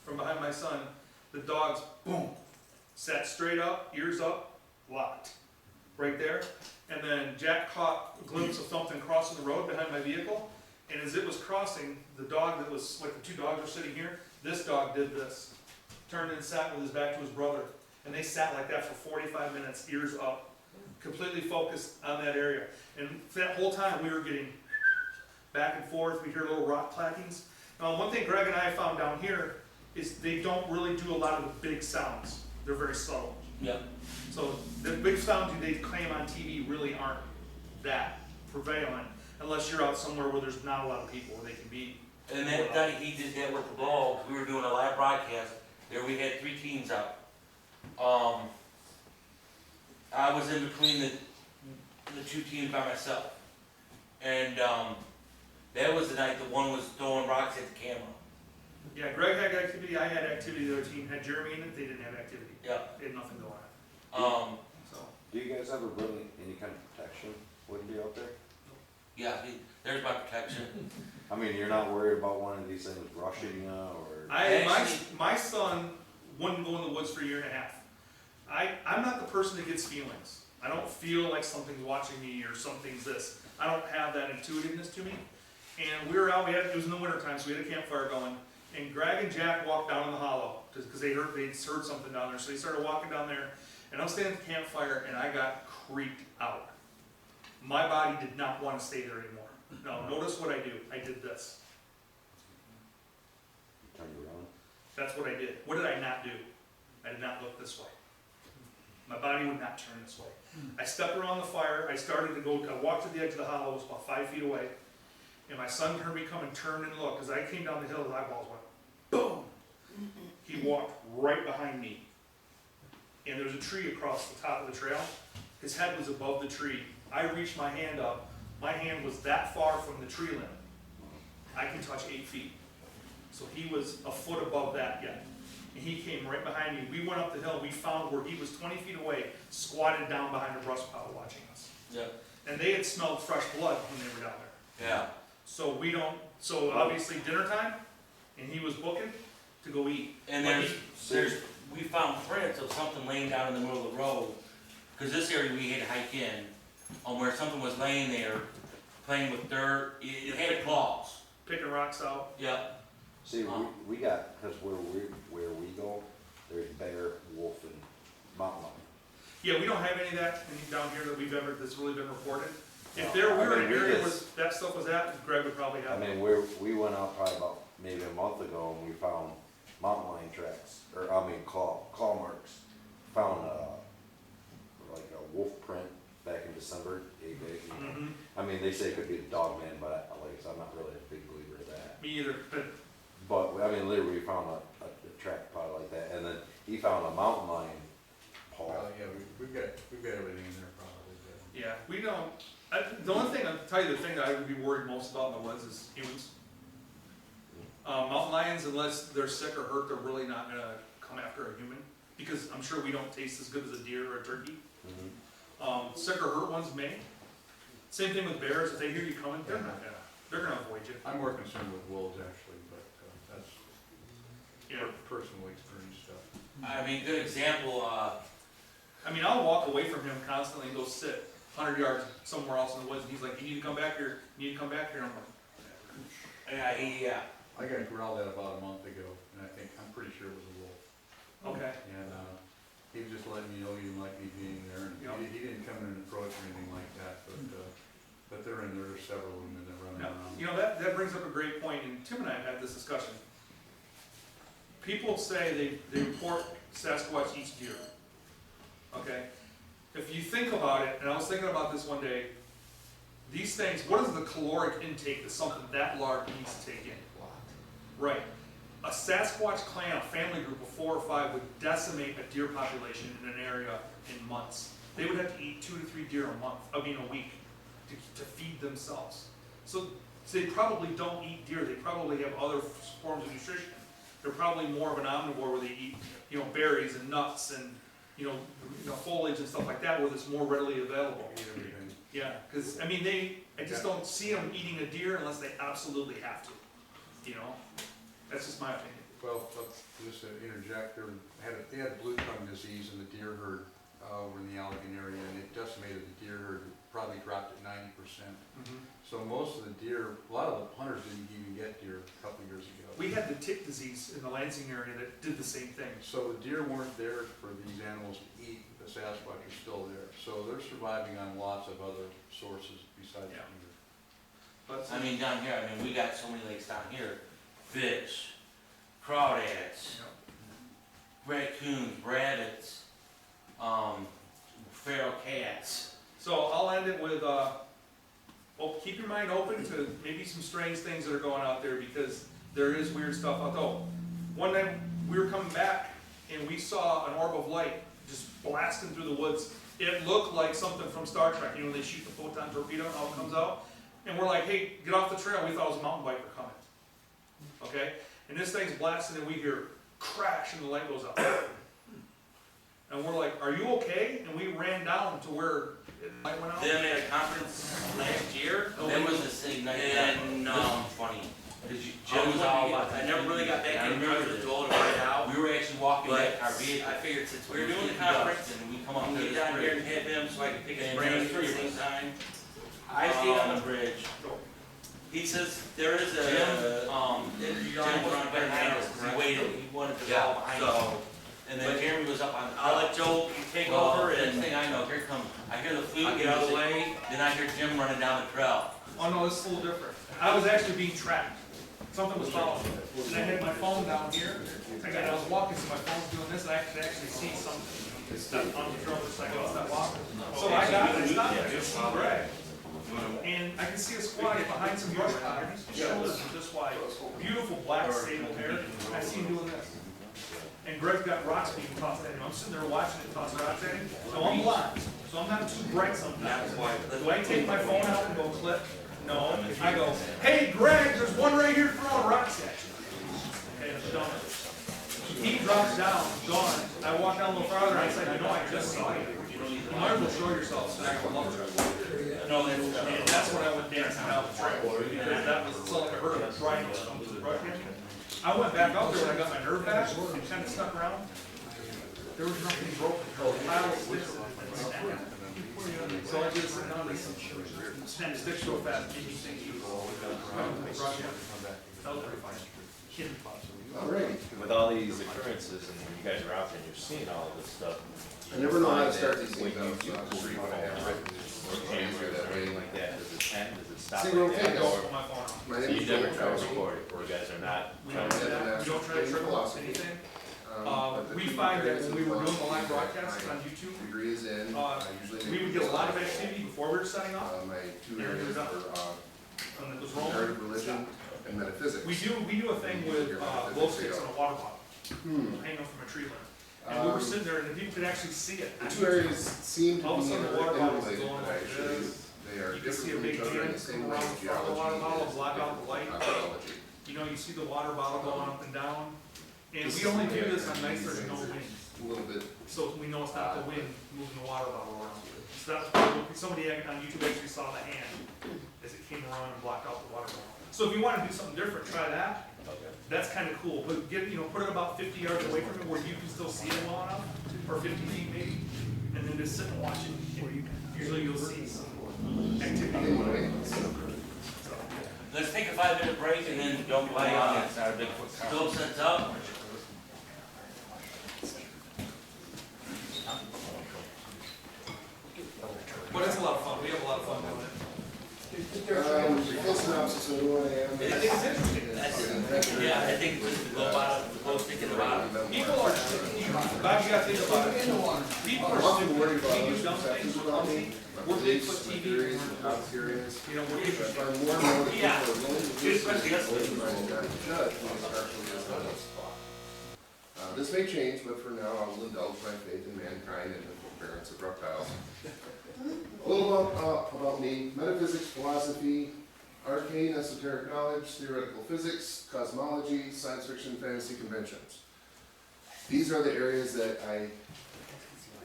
from behind my son, the dogs, boom, sat straight up, ears up, locked. Right there. And then Jack caught a glimpse of something crossing the road behind my vehicle. And as it was crossing, the dog that was, like the 2 dogs were sitting here, this dog did this. Turned and sat with his back to his brother. And they sat like that for 45 minutes, ears up, completely focused on that area. And that whole time we were getting back and forth. We hear little rock clackings. Now, one thing Greg and I found down here is they don't really do a lot of the big sounds. They're very subtle. Yep. So the big sounds they claim on TV really aren't that prevalent unless you're out somewhere where there's not a lot of people where they can be. And that night he did that with the dogs. We were doing a live broadcast. There we had 3 teams out. I was in between the 2 teams by myself. And that was the night that one was throwing rocks at the camera. Yeah, Greg had activity, I had activity, the other team had Jeremy in it, they didn't have activity. Yeah. They had nothing going on. So, Do you guys ever bring any kind of protection with you out there? Yeah, there's my protection. I mean, you're not worried about one of these things rushing you, or? my son wouldn't go in the woods for a year and a half. I'm not the person that gets feelings. I don't feel like something's watching me or something's this. I don't have that intuitiveness to me. And we were out, it was in the winter time, so we had a campfire going. And Greg and Jack walked down in the hollow, because they'd heard something down there. So they started walking down there, and I'm standing at the campfire, and I got creeped out. My body did not want to stay there anymore. Now, notice what I do. I did this. Turned around. That's what I did. What did I not do? I did not look this way. My body would not turn this way. I stepped around the fire. I started to go, I walked to the edge of the hollow, it was about 5 feet away. And my son heard me come and turned and looked. As I came down the hill, his eyeballs went, boom! He walked right behind me. And there's a tree across the top of the trail. His head was above the tree. I reached my hand up. My hand was that far from the tree limb. I can touch 8 feet. So he was a foot above that yet. And he came right behind me. We went up the hill. We found where he was 20 feet away, squatted down behind a brush pile watching us. Yep. And they had smelled fresh blood when they were down there. Yeah. So we don't, so obviously dinner time, and he was booking to go eat. And we found prints of something laying down in the middle of the road, because this area we had to hike in, where something was laying there, playing with dirt, it had claws. Picking rocks out. Yep. See, we got, cause where we go, there's bear, wolf, and mountain lion. Yeah, we don't have any of that down here that that's really been reported. If No, there I were mean, an we area where just- that stuff was at, Greg would probably I have it. mean, we went out probably about maybe a month ago and we found mountain lion tracks, claw marks. Found like a wolf print back in December, big, you know. Mhm. I mean, they say it could be the dog man, but I'm not really a big believer of that. Me either, but But, I mean, literally we found a track probably like that, and then he found a mountain lion paw. Yeah, we've got everything in there probably, but. yeah, we don't, the only thing, I'll tell you the thing that I would be worried most about in the woods is humans. Mountain lions, unless they're sick or hurt, they're really not gonna come after a human, because I'm sure we don't taste as good as a deer or a turkey. Mhm. Sick or hurt ones may. Same thing with bears, if they hear you coming, they're gonna avoid you. I'm more concerned with wolves actually, but that's Yeah. personal experience stuff. I mean, good example, I mean, I'll walk away from him constantly and go sit 100 yards somewhere else in the woods, and he's like, you need to come back here, you need to come back here, and I'm like, yeah, I got growled at about a month ago, and I'm pretty sure it was a wolf. okay. And, he was just letting me know he didn't like me being there, and Yeah. he didn't come in and approach or anything like that, but they're in there, there's several of them, and they're running Now, around. you know, that brings up a great point, and Tim and I have had this discussion. People say they report Sasquatch eats deer. Okay? If you think about it, and I was thinking about this one day, these things, what is the caloric intake that something that large needs to take in? Right. A Sasquatch clan, a family group of 4 or 5 would decimate a deer population in an area in months. They would have to eat 2 to 3 deer a week to feed themselves. So they probably don't eat deer. They probably have other forms of nutrition. They're probably more of an omnivore where they eat, berries and nuts and, foliage and stuff like that, where it's more readily available. Eat everything. Yeah, because, I just don't see them eating a deer unless they absolutely have to, That's just my opinion. Well, just to interject, they had blue tongue disease in the deer herd over in the Allegan area, and it decimated the deer herd, probably dropped it 90%. So most of the deer, a lot of the hunters didn't even get deer a couple of years ago. We had the tick disease in the Lansing area that did the same thing. So the deer weren't there for these animals to eat, the Sasquatch are still there. So they're surviving on lots of other sources besides Yeah. deer. But I mean, down here, we got so many lakes down here, fish, crawdads, raccoons, rabbits, feral cats. So I'll end it with, keep your mind open to maybe some strange things that are going out there, because there is weird stuff out there. One night we were coming back and we saw an orb of light just blasting through the woods. It looked like something from Star Trek, when they shoot the photon torpedo and how it comes out. And we're like, hey, get off the trail. We thought it was a mountain biker coming. Okay? And this thing's blasting and we hear crash and the light goes out. And we're like, are you okay? And we ran down to where the light went out. Then at a conference last year, that was the same night. And, funny. Jim was all about, I never really got back in touch with Joel to find out. We were actually walking back our vehicle. I figured since we were doing the conference and we come up to get down here and hit him so I could pick his brain at the same time. I stayed on the bridge. He says there is a, Jim was behind us, because he waited, he wanted to go behind us. So, And then Jeremy was up on, I'll let Joe take over, and next thing I know, here comes, I hear the flute, get out of the way, then I hear Jim running down the trail. Oh no, it's a little different. I was actually being tracked. Something was following me. And I had my phone down here. I was walking, so my phone's doing this, and I could actually see something. It's on the trail, it's like, oh, it's not walking. So I got it, I stopped, I just saw Greg. And I can see a squat behind some brush pile. His shoulders are this wide. Beautiful black sable hair. I see him doing this. And Greg's got rocks being tossed at him. I'm sitting there watching it toss rocks at him. So I'm blind, so I'm not too bright sometimes. Do I take my phone out and go click? No. I go, hey Greg, there's one right here throwing rocks at you. Okay, it's done. He drops down, gone. I walk down a little farther, and I say, you know, I just saw you. You might as well show yourself, so I can love it. No, And that's when I went dancing down the trail, because that was, it's like I heard a driving come to the brush at me. I went back up there when I got my nerve back, and kind of stuck around. There was nothing broken, the pile of sticks had snapped. So I just sit down and snap sticks so fast, made me think he was brush at me. That was pretty funny. Kid. With all these occurrences, and you guys are out there and you're seeing all of this stuff. I never know how to start these When things you out, do so I'll just read what I have written. or cameras or anything like that, does it end, does it stop? Single like that, take, or- My phone. My So name you is never Joel try to Trowski. record it, or you guys are not We trying don't to. do that. We don't try to trick off anything. But the We two find that areas when we of were doing the live philosophy broadcasts that on YouTube, my degree is in, I usually we would get a lot of activity before we were setting off, My two areas are and it was rolling. comparative religion and metaphysics. We do a thing with glow sticks on a water bottle, hanging from a tree limb. And we were sitting there, and the people could actually see it. The two areas seem to All of a be sudden, the water bottle's interrelated, going but like actually this. they are You can see different a from big each other in hand the same come way around as the front of the water bottle, geology block out the light. is biology. You know, you see the water bottle going up and down. And we only do this on nights there's no wind. A little bit. So we know it's not the wind moving the water bottle around. So that's probably, somebody on YouTube actually saw the hand as it came around and blocked out the water bottle. So if you want to do something different, try that. That's kind of cool, but put it about 50 yards away from it where you can still see it well enough, or 50 feet maybe, and then just sit and watch it. Usually you'll see some activity. Let's take a 5-minute break and then don't play on it. Still sets up. But it's a lot of fun. We have a lot of fun doing it. Full synopsis of who I am. I think it's interesting. Yeah, I think the glow stick in the bottom. People are, Bob, you gotta think about it. People I'm are often stupid. worried about We do those dumb things perceptions with about company. me, my We're beliefs, Bigfoot my TV. theories, and how serious. You know, we're I Bigfoot. find more and more that people Yeah. are willing to Dude, listen especially us. to and not to judge when it's partially dishonest. This may change, but for now I will indulge my faith in mankind and the forbearance of reptiles. A little about me: metaphysics, philosophy, arcane esoteric knowledge, theoretical physics, cosmology, science fiction, fantasy conventions. These are the areas that I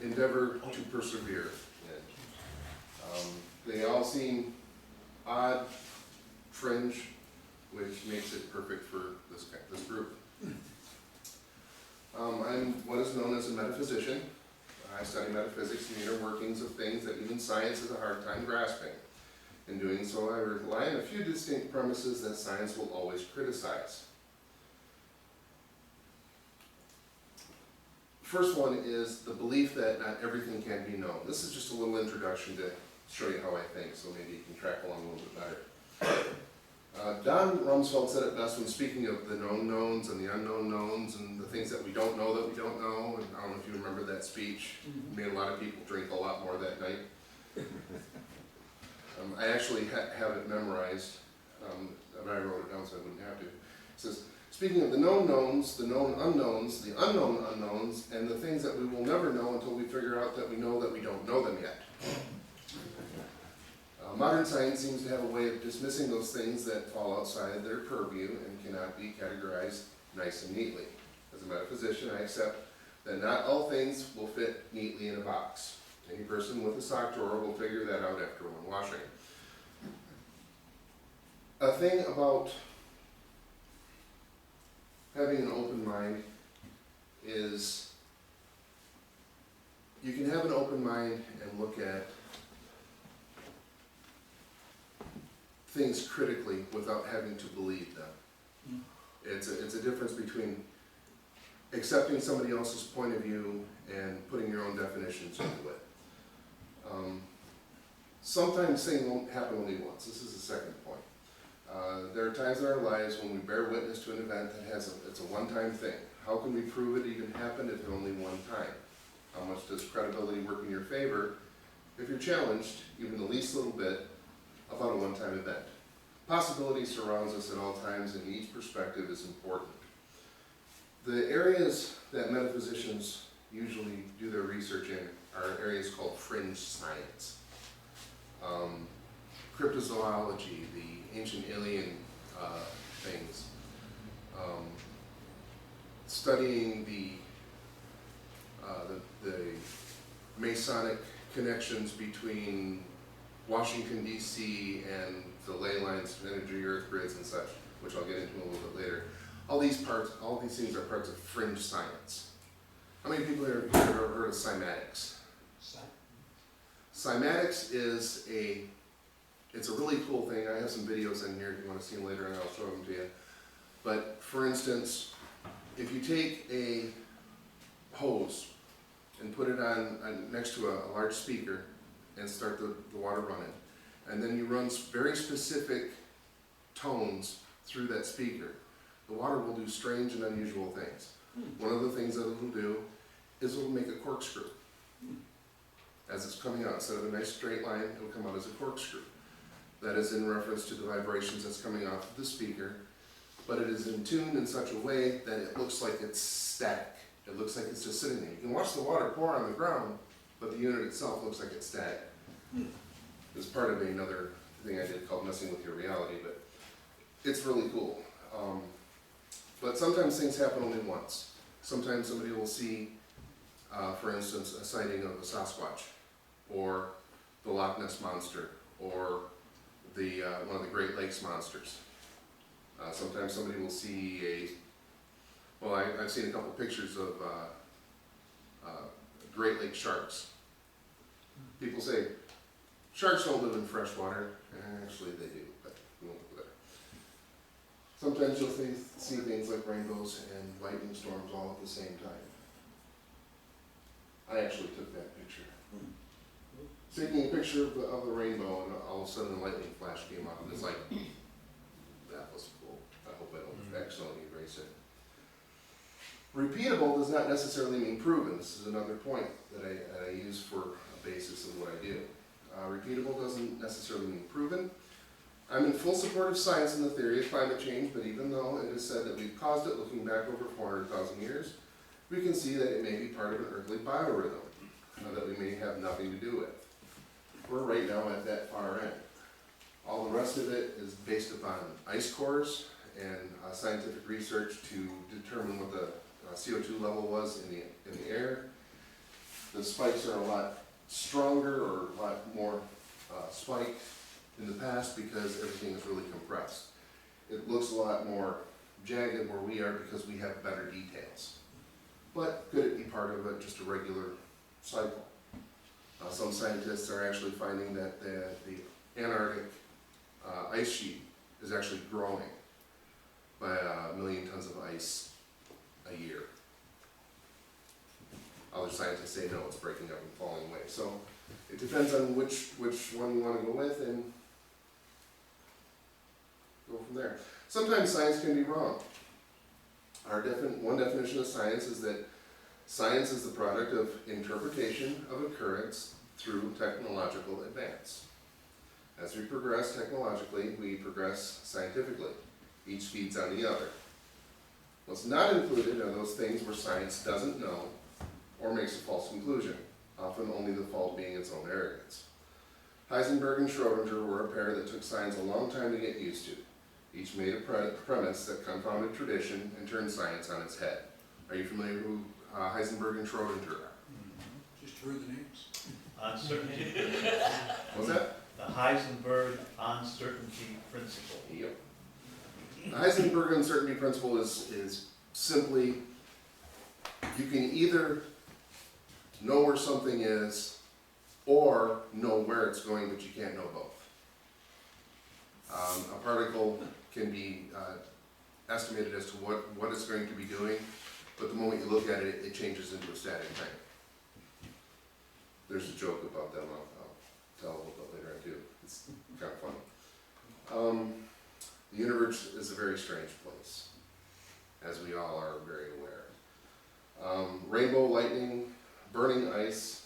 endeavor to persevere in. They all seem odd, fringe, which makes it perfect for this group. I'm what is known as a metaphysician. I study metaphysics and the inner workings of things that even science has a hard time grasping. In doing so, I rely on a few distinct premises that science will always criticize. First one is the belief that not everything can be known. This is just a little introduction to show you how I think, so maybe you can track along a little bit better. Don Rumsfeld said it best when speaking of the known knowns and the unknown knowns and the things that we don't know that we don't know. And I don't know if you remember that speech. It made a lot of people drink a lot more that night. I actually have it memorized, but I wrote it down so I wouldn't have to. It says, speaking of the known knowns, the known unknowns, the unknown unknowns, and the things that we will never know until we figure out that we don't know them yet. Modern science seems to have a way of dismissing those things that fall outside their purview and cannot be categorized nice and neatly. As a metaphysician, I accept that not all things will fit neatly in a box. Any person with a sock drawer will figure that out after one washing. A thing about having an open mind is you can have an open mind and look at things critically without having to believe them. It's a difference between accepting somebody else's point of view and putting your own definitions into it. Sometimes things won't happen only once. This is the second point. There are times in our lives when we bear witness to an event that it's a one-time thing. How can we prove it even happened if it only one time? How much does credibility work in your favor if you're challenged, even the least little bit, about a one-time event? Possibility surrounds us at all times, and each perspective is important. The areas that metaphysicians usually do their research in are areas called fringe science. Cryptozoology, the ancient alien things, studying the Masonic connections between Washington, D.C. and the ley lines, energy, earth grids and such, which I'll get into a little bit later. All these things are parts of fringe science. How many people here have ever heard of cymatics? Cymatics is it's a really cool thing. I have some videos in here if you want to see them later, and I'll show them to you. But for instance, if you take a hose and put it on next to a large speaker and start the water running, and then you run very specific tones through that speaker, the water will do strange and unusual things. One of the things that it'll do is it'll make a corkscrew. As it's coming out, instead of a nice straight line, it'll come out as a corkscrew. That is in reference to the vibrations that's coming off of the speaker, but it is in tune in such a way that it looks like it's static. It looks like it's just sitting there. You can watch the water pour on the ground, but the unit itself looks like it's static. It's part of another thing I did called Messing with Your Reality, but it's really cool. But sometimes things happen only once. Sometimes somebody will see, for instance, a sighting of a Sasquatch, or the Loch Ness Monster, or one of the Great Lakes monsters. Sometimes somebody will see I've seen a couple pictures of Great Lake sharks. People say, sharks don't live in fresh water. Actually they do, but we won't go there. Sometimes you'll see things like rainbows and lightning storms all at the same time. I actually took that picture. Taking a picture of the rainbow, and all of a sudden the lightning flash came up, and it's like, that was cool. I hope I don't accidentally erase it. Repeatable does not necessarily mean proven. This is another point that I use for a basis of what I do. Repeatable doesn't necessarily mean proven. I'm in full support of science and the theory of climate change, but even though it is said that we've caused it looking back over 400,000 years, we can see that it may be part of an earthly biorhythm that we may have nothing to do with. We're right now at that far end. All the rest of it is based upon ice cores and scientific research to determine what the CO2 level was in the air. The spikes are a lot stronger or a lot more spiked in the past because everything is really compressed. It looks a lot more jagged where we are because we have better details. But could it be part of just a regular cycle? Some scientists are actually finding that the Antarctic ice sheet is actually growing by 1 million tons of ice a year. Other scientists say no, it's breaking up and falling away. So it depends on which one you want to go with and go from there. Sometimes science can be wrong. One definition of science is that science is the product of interpretation of occurrence through technological advance. As we progress technologically, we progress scientifically. Each feeds on the other. What's not included are those things where science doesn't know or makes a false conclusion, often only the fault being its own arrogance. Heisenberg and Schrodinger were a pair that took science a long time to get used to. Each made a premise that confounded tradition and turned science on its head. Are you familiar who Heisenberg and Schrodinger are? Just heard the names. Uncertainty. What's that? The Heisenberg uncertainty principle. Yep. The Heisenberg uncertainty principle is simply, you can either know where something is or know where it's going, but you can't know both. A particle can be estimated as to what it's going to be doing, but the moment you look at it, it changes into a static time. There's a joke about them, I'll tell a little bit later on too. It's kind of funny. The universe is a very strange place, as we all are very aware. Rainbow lightning, burning ice,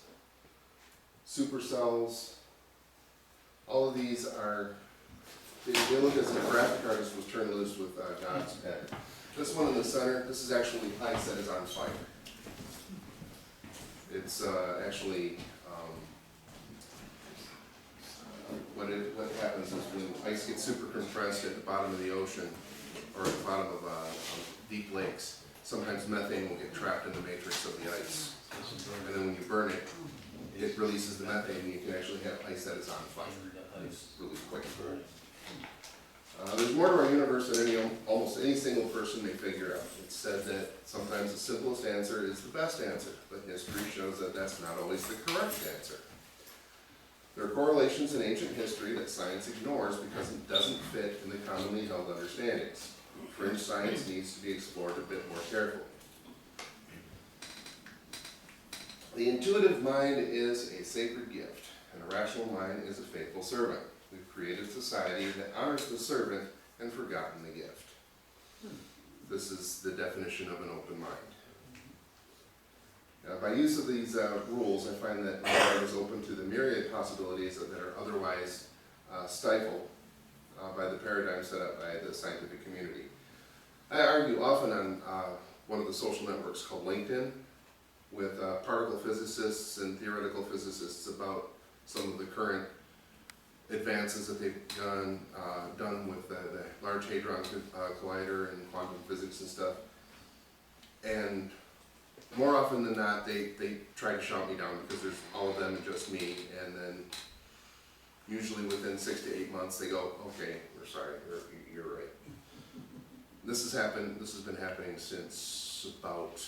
supercells, all of these are, they look as if a graphic artist was turned loose with God's pen. This one in the center, this is actually ice that is on fire. It's actually, what happens is when ice gets super compressed at the bottom of the ocean, or at the bottom of deep lakes, sometimes methane will get trapped in the matrix of the ice. And then when you burn it, it releases the methane and you can actually have ice that is on fire really quick. There's more to our universe than almost any single person may figure out. It's said that sometimes the simplest answer is the best answer, but history shows that that's not always the correct answer. There are correlations in ancient history that science ignores because it doesn't fit in the commonly held understandings. Fringe science needs to be explored a bit more carefully. The intuitive mind is a sacred gift, and a rational mind is a faithful servant. We've created a society that honors the servant and forgotten the gift. This is the definition of an open mind. By use of these rules, I find that my mind is open to the myriad possibilities that are otherwise stifled by the paradigm set up by the scientific community. I argue often on one of the social networks called LinkedIn with particle physicists and theoretical physicists about some of the current advances that they've done with the Large Hadron Collider and quantum physics and stuff. And more often than not, they try to shout me down because there's all of them and just me, and then usually within 6 to 8 months they go, okay, we're sorry, you're right. This has been happening since about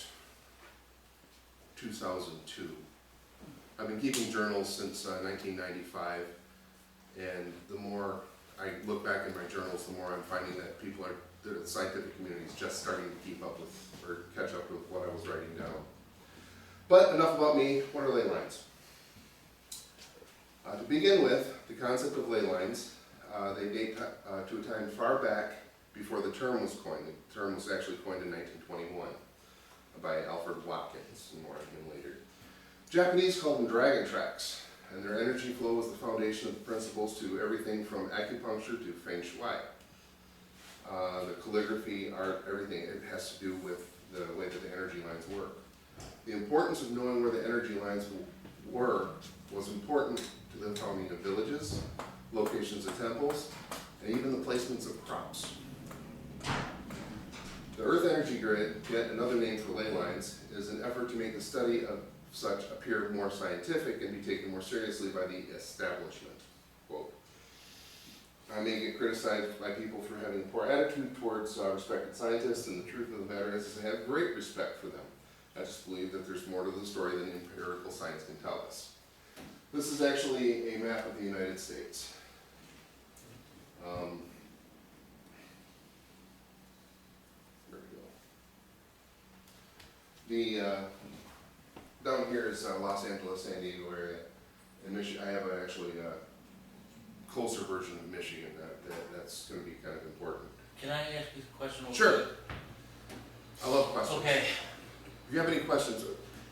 2002. I've been keeping journals since 1995, and the more I look back in my journals, the more I'm finding that the scientific community is just starting to keep up with, or catch up with what I was writing down. But enough about me, what are ley lines? To begin with, the concept of ley lines, they date to a time far back before the term was coined. The term was actually coined in 1921 by Alfred Watkins, and more on him later. Japanese called them dragon tracks, and their energy flow was the foundation of the principles to everything from acupuncture to feng shui. The calligraphy, art, everything, it has to do with the way that the energy lines work. The importance of knowing where the energy lines were was important to the founding of villages, locations of temples, and even the placements of crops. The Earth Energy Grid, yet another name for ley lines, is an effort to make the study of such appear more scientific and be taken more seriously by the establishment. Quote. I may get criticized by people for having poor attitude towards respected scientists, and the truth of the matter is I have great respect for them. I just believe that there's more to the story than empirical science can tell us. This is actually a map of the United States. There we go. Down here is Los Angeles, San Diego area. In Michigan, I have actually a closer version of Michigan that's going to be kind of important. Can I ask you a question? Sure. I love questions. Okay. If you have any questions,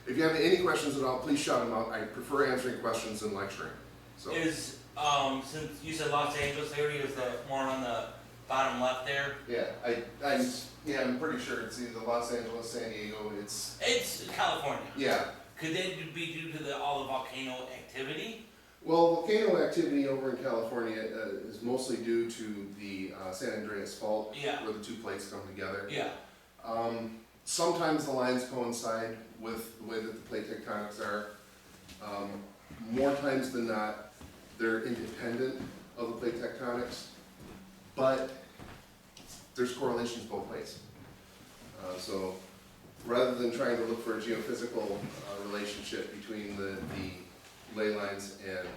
if you have any questions at all, please shout them out. I prefer answering questions than lecturing. So. Is, since you said Los Angeles area, is that more on the bottom left there? Yeah, I'm pretty sure it's either Los Angeles, San Diego, It's California. Yeah. Could that be due to all the volcano activity? Well, volcano activity over in California is mostly due to the San Andreas Fault, where the two plates come together. Yeah. Sometimes the lines coincide with the way that the plate tectonics are. More times than not, they're independent of the plate tectonics, but there's correlations both ways. So rather than trying to look for a geophysical relationship between the ley lines and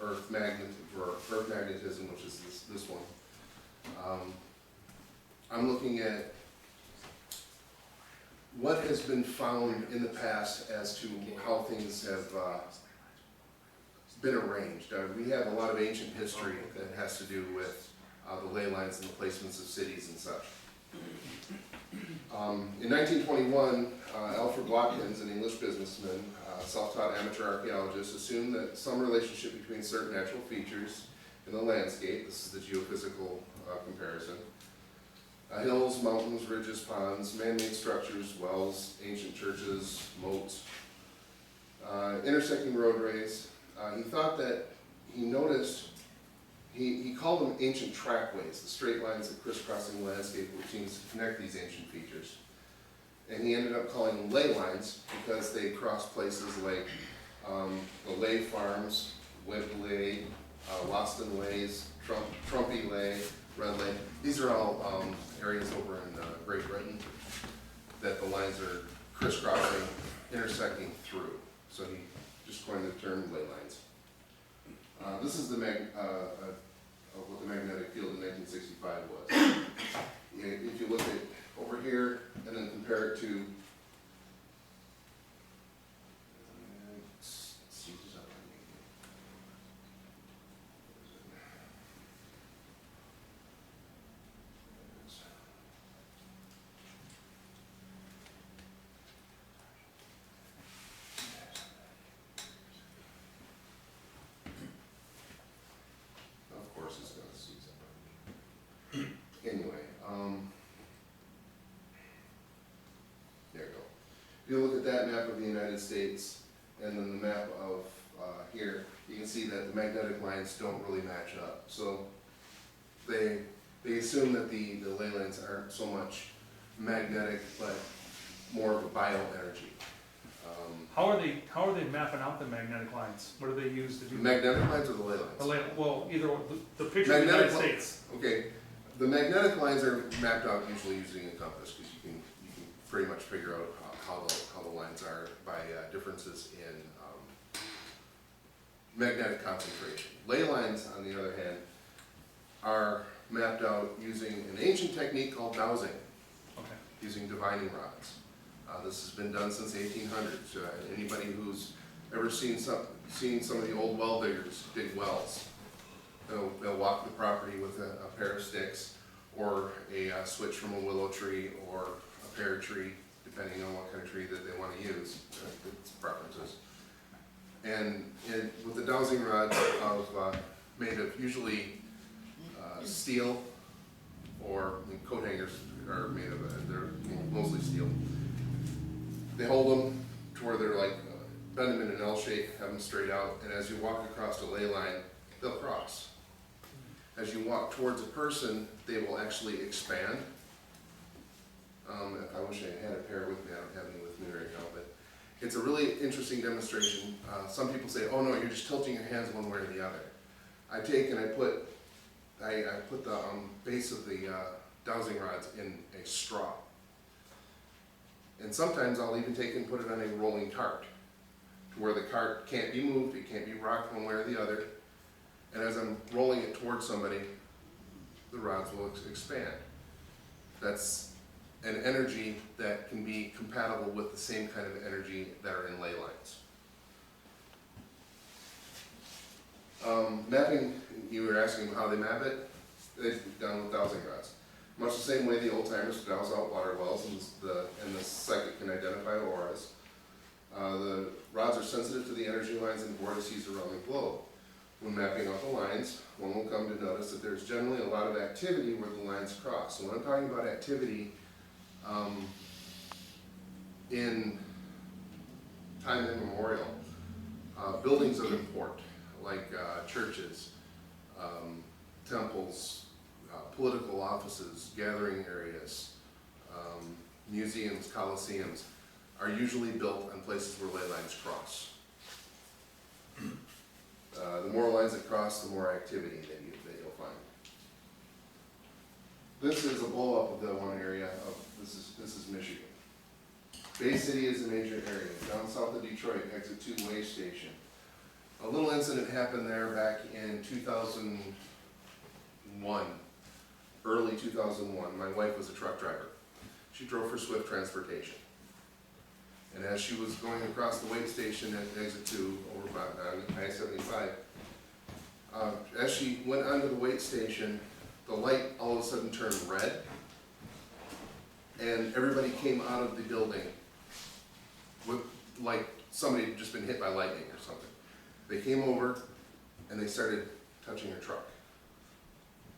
Earth magnetism, which is this one, I'm looking at what has been found in the past as to how things have been arranged. We have a lot of ancient history that has to do with the ley lines and the placements of cities and such. In 1921, Alfred Watkins, an English businessman, self-taught amateur archaeologist, assumed that some relationship between certain natural features in the landscape, this is the geophysical comparison, hills, mountains, ridges, ponds, man-made structures, wells, ancient churches, moats, intersecting roadways. He thought that he noticed, he called them ancient trackways, the straight lines that crisscrossing the landscape which seems to connect these ancient features. And he ended up calling them ley lines because they cross places like the Ley Farms, Webb Ley, Waston Leys, Trumpy Ley, Red Ley. These are all areas over in Great Britain that the lines are crisscrossing, intersecting through. So he just coined the term ley lines. This is the what the magnetic field in 1965 was. If you look at over here and then compare it to if you look at that map of the United States and then the map of here, you can see that the magnetic lines don't really match up. So they assume that the ley lines aren't so much magnetic, but more of a bioenergy. How are they mapping out the magnetic lines? What do they use to do The that? magnetic lines or the ley lines? Well, either the picture of the United States. Okay, the magnetic lines are mapped out usually using a compass because you can pretty much figure out how the lines are by differences in magnetic concentration. Ley lines, on the other hand, are mapped out using an ancient technique called dowsing, using divining rods. This has been done since the 1800s. Anybody who's ever seen some of the old well diggers dig wells, they'll walk the property with a pair of sticks or a switch from a willow tree or a pear tree, depending on what kind of tree that they want to use, it's preferences. And with the dowsing rods made of usually steel, or coat hangers are made of they're mostly steel. They hold them to where they're like, bend them in an L shape, have them straight out, and as you walk across a ley line, they'll cross. As you walk towards a person, they will actually expand. I wish I had a pair with me, I don't have any with me right now, but it's a really interesting demonstration. Some people say, oh no, you're just tilting your hands one way or the other. I take and I put the base of the dowsing rods in a straw. And sometimes I'll even take and put it on a rolling cart, to where the cart can't be moved, it can't be rocked one way or the other. And as I'm rolling it towards somebody, the rods will expand. That's an energy that can be compatible with the same kind of energy that are in ley lines. Mapping, you were asking how they map it, they've done with dowsing rods. Much the same way the old timers douse out water wells and the psychic can identify auras. The rods are sensitive to the energy lines and vortices around the globe. When mapping out the lines, one will come to notice that there's generally a lot of activity where the lines cross. So when I'm talking about activity, in time immemorial, buildings of import, like churches, temples, political offices, gathering areas, museums, coliseums, are usually built on places where ley lines cross. The more lines that cross, the more activity that you'll find. This is a blow up of the one area of, this is Michigan. Bay City is a major area. Down south of Detroit, exit 2 way station. A little incident happened there back in 2001, early 2001. My wife was a truck driver. She drove for Swift Transportation. And as she was going across the weight station at exit 2 over by I-75, as she went onto the weight station, the light all of a sudden turned red, and everybody came out of the building with, like somebody had just been hit by lightning or something. They came over and they started touching her truck.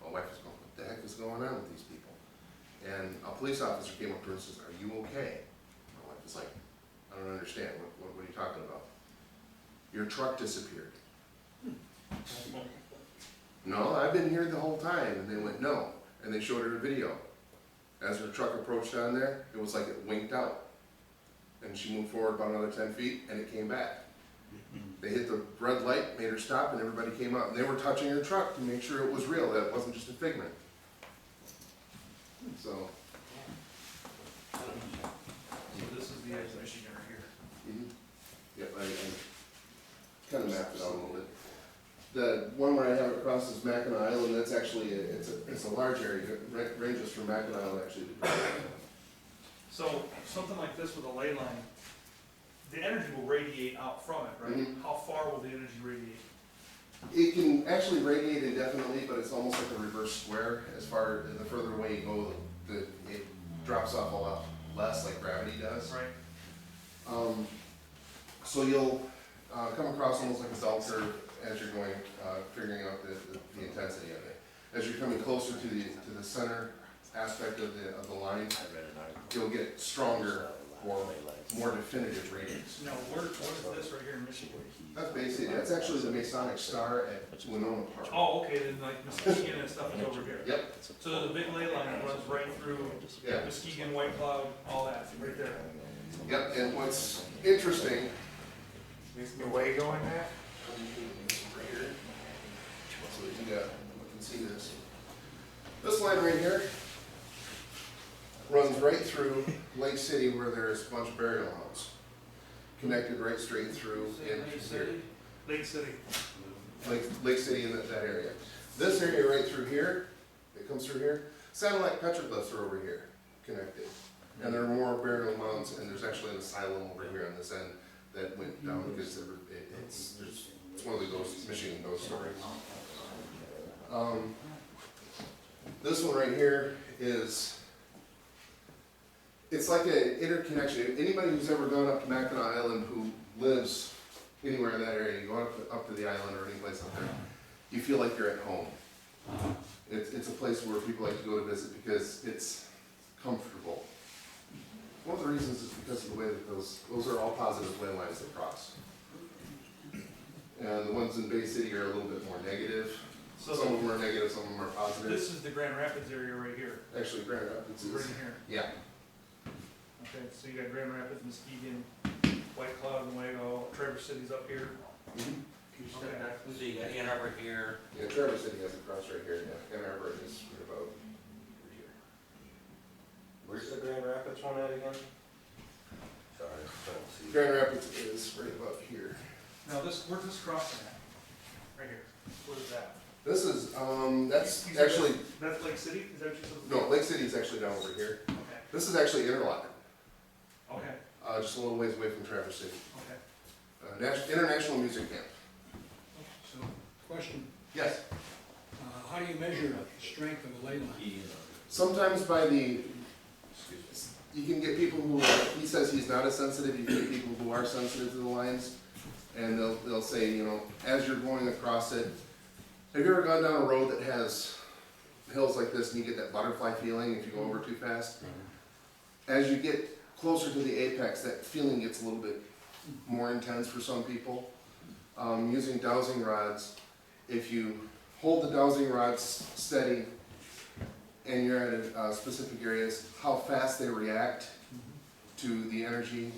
My wife was going, what the heck is going on with these people? And a police officer came up to her and says, are you okay? My wife was like, I don't understand, what are you talking about? Your truck disappeared. No, I've been here the whole time. And they went, no. And they showed her a video. As her truck approached on there, it was like it winked out. And she moved forward about another 10 feet, and it came back. They hit the red light, made her stop, and everybody came out. And they were touching her truck to make sure it was real, that it wasn't just a figment. So. This is the edge of Michigan right here. Yep, I kind of mapped it out a little bit. The one where I have it across is Mackinac Island. That's actually it's a large area. It ranges from Mackinac Island actually to So something like this with a ley line, the energy will radiate out from it, right? Mhm. How far will the energy radiate? It can actually radiate indefinitely, but it's almost like a reverse square. As far as the further away you go, it drops off a lot less, like gravity does. Right. So you'll come across almost like a bell curve as you're going, figuring out the intensity of it. As you're coming closer to the center aspect of the line, you'll get stronger or more definitive readings. Now, what is this right here in Michigan? That's basically, that's actually the Masonic Star at Winona Park. Oh, okay, then like Muskegon and stuff is over here. Yep. So the big ley line runs right through Yeah. Muskegon, White Cloud, all that, right there. Yep, and what's interesting, Is the way going there? right here, so you can see this. This line right here runs right through Lake City where there's a bunch of burial mounds. Connected right straight through into here. Lake City. Lake City in that area. This area right through here, it comes through here, satellite petroglyphs are over here, connected. And there are more burial mounds, and there's actually an asylum over here on this end that went down because it's one of the ghost, Michigan ghost stories. This one right here is, it's like an interconnection. Anybody who's ever gone up to Mackinac Island who lives anywhere in that area, you go up to the island or any place up there, you feel like you're at home. It's a place where people like to go to visit because it's comfortable. One of the reasons is because of the way that those are all positive ley lines that cross. And the ones in Bay City are a little bit more negative. So Some of them are negative, some of them are positive. this is the Grand Rapids area right here, Actually, Grand Rapids right is, in here. yeah. Okay, so you got Grand Rapids, Muskegon, White Cloud, and Nuevo, Traverse City's up here. Mhm. Okay. So you got Ann Arbor here. Yeah, Traverse City has a cross right here, yeah. Ann Arbor is right about here. Where's the Grand Rapids one at again? Sorry, trying to see. Grand Rapids is right about here. Now this, where's this crossing at? Right here. What is that? This is, that's These are- actually, That's Lake City? Is that what you said? no, Lake City is actually down over here. Okay, This is actually Interlochen, okay, just a little ways away from Traverse City. okay. International Music Camp. So, question, Yes. how do you measure the strength of a ley line? Sometimes by the, you can get people who, he says he's not as sensitive, you can get people who are sensitive to the lines, and they'll say, you know, as you're going across it, have you ever gone down a road that has hills like this and you get that butterfly feeling if you go over too fast? As you get closer to the apex, that feeling gets a little bit more intense for some people. Using dowsing rods, if you hold the dowsing rods steady and you're at specific areas, how fast they react to the energy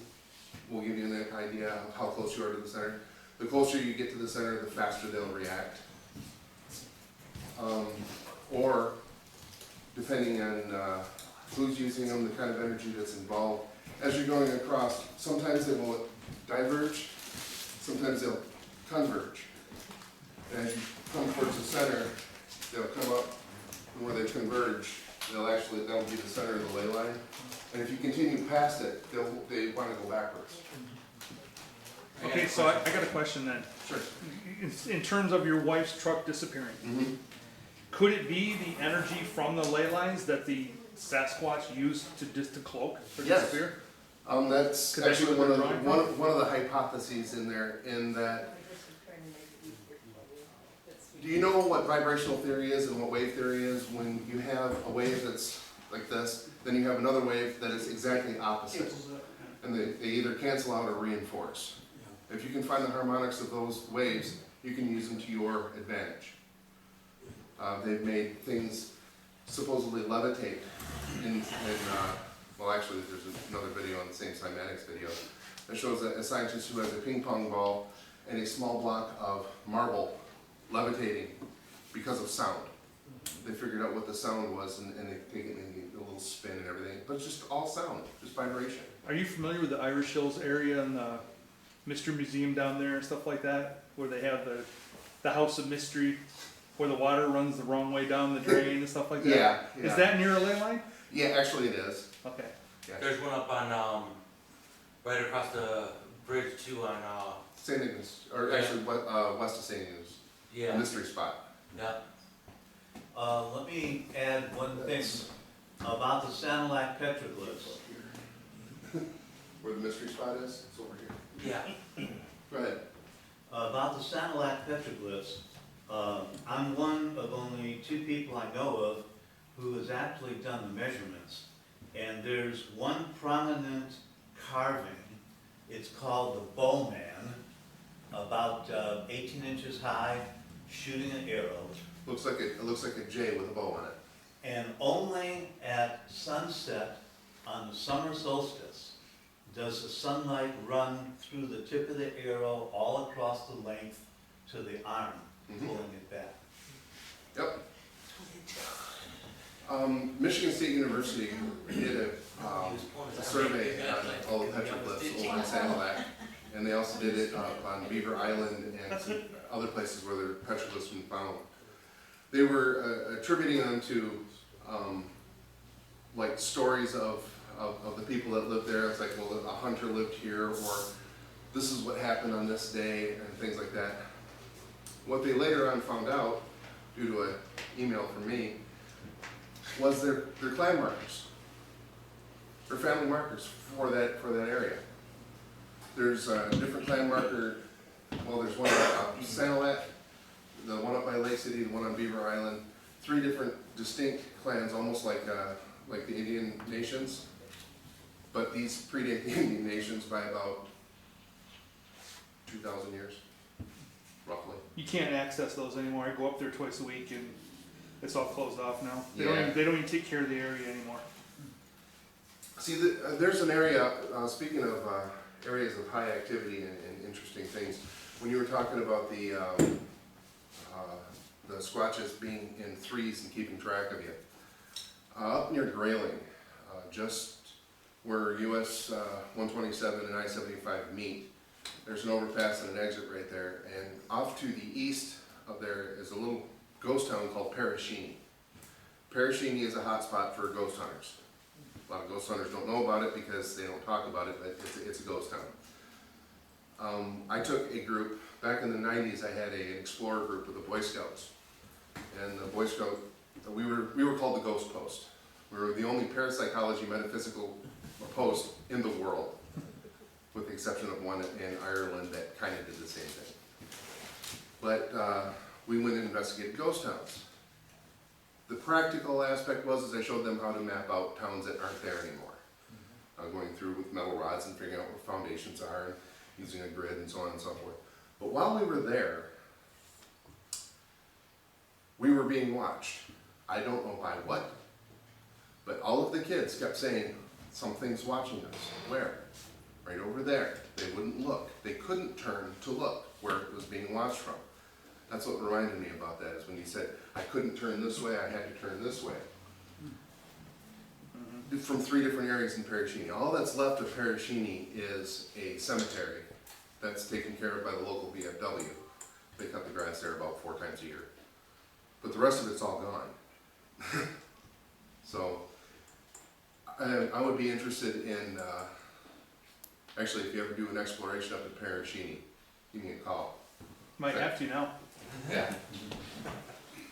will give you an idea of how close you are to the center. The closer you get to the center, the faster they'll react. Or, depending on who's using them, the kind of energy that's involved, as you're going across, sometimes they will diverge, sometimes they'll converge. And as you come towards the center, they'll come up, and where they converge, that'll be the center of the ley line. And if you continue moving past it, they wanna go backwards. Okay, so I got a question then. Sure. In terms of your wife's truck disappearing, Mm-hmm. could it be the energy from the ley lines that the Sasquatch used to cloak or Yes. disappear? That's Could that be actually what one they're of, drawing one, from? one of the hypotheses in there, in that, do you know what vibrational theory is and what wave theory is? When you have a wave that's like this, then you have another wave that is exactly opposite. And they either cancel out or reinforce. If you can find the harmonics of those waves, you can use them to your advantage. They've made things supposedly levitate well, actually, there's another video on the same cymatics video that shows a scientist who has a ping pong ball and a small block of marble levitating because of sound. They figured out what the sound was, and they take it in a little spin and everything, but it's just all sound, just vibration. Are you familiar with the Irish Hills area and the Mystery Museum down there and stuff like that? Where they have the House of Mystery, where the water runs the wrong way down the drain and stuff like that? Yeah. Is that near a ley line? Yeah, actually it is. Okay. Yeah. There's one up on, right across the bridge too on, St. Ignace, or actually west of St. Ignace, yeah, mystery spot. yeah. Let me add one thing about the Sanilac petroglyphs. Where the mystery spot is, it's over here. Yeah. Go ahead. About the Sanilac petroglyphs, I'm one of only 2 people I know of who has actually done the measurements. And there's one prominent carving, it's called the Bowman, about 18 inches high, shooting an arrow. It looks like a J with a bow on it. And only at sunset on the summer solstice does the sunlight run through the tip of the arrow all across the length to the arm, pulling it back. Yep. Michigan State University did a survey on all the petroglyphs over in Sanilac, and they also did it on Beaver Island and some other places where the petroglyphs have been found. They were attributing them to like stories of the people that lived there. It's like, well, a hunter lived here, or this is what happened on this day, and things like that. What they later on found out, due to an email from me, was their clan markers, their family markers for that area. There's a different clan marker. Well, there's one on Sanilac, the one up by Lake City, the one on Beaver Island. 3 different distinct clans, almost like the Indian nations, but these predate the Indian nations by about 2,000 years, roughly. You can't access those anymore. I go up there twice a week and it's all closed off now. They Yeah. don't even take care of the area anymore. See, there's an area, speaking of areas of high activity and interesting things, when you were talking about the squatches being in threes and keeping track of you, up near Grayling, just where US 127 and I-75 meet, there's an overpass and an exit right there, and off to the east of there is a little ghost town called Parashini. Parashini is a hot spot for ghost hunters. A lot of ghost hunters don't know about it because they don't talk about it, but it's a ghost town. I took a group, back in the 90s I had an explorer group with the Boy Scouts. And the Boy Scout, we were called the Ghost Post. We were the only parapsychology metaphysical post in the world, with the exception of one in Ireland that kind of did the same thing. But we went and investigated ghost towns. The practical aspect was I showed them how to map out towns that aren't there anymore. Going through with metal rods and figuring out where foundations are, and using a grid and so on and so forth. But while we were there, we were being watched. I don't know by what, but all of the kids kept saying, something's watching us. Where? Right over there. They wouldn't look. They couldn't turn to look where it was being watched from. That's what reminded me about that, is when he said, I couldn't turn this way, I had to turn this way. From 3 different areas in Parashini. All that's left of Parashini is a cemetery that's taken care of by the local VFW. They cut the grass there about 4 times a year. But the rest of it's all gone. So, I would be interested in, actually, if you ever do an exploration up at Parachini, give me a call. Might have to now. Yeah.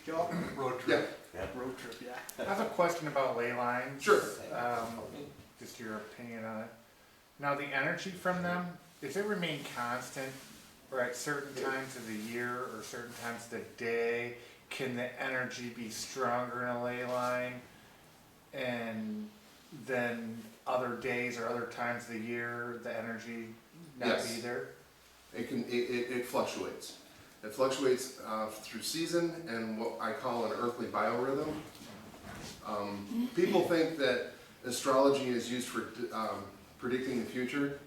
Joe? Road trip. Road trip, yeah. I have a question about ley lines. Sure. Just your opinion on it. Now, the energy from them, does it remain constant? Or at certain times of the year or certain times of the day, can the energy be stronger in a ley line? And then other days or other times of the year, the energy not Yes. be there? It fluctuates. It fluctuates through season and what I call an earthly biorhythm. People think that astrology is used for predicting the future.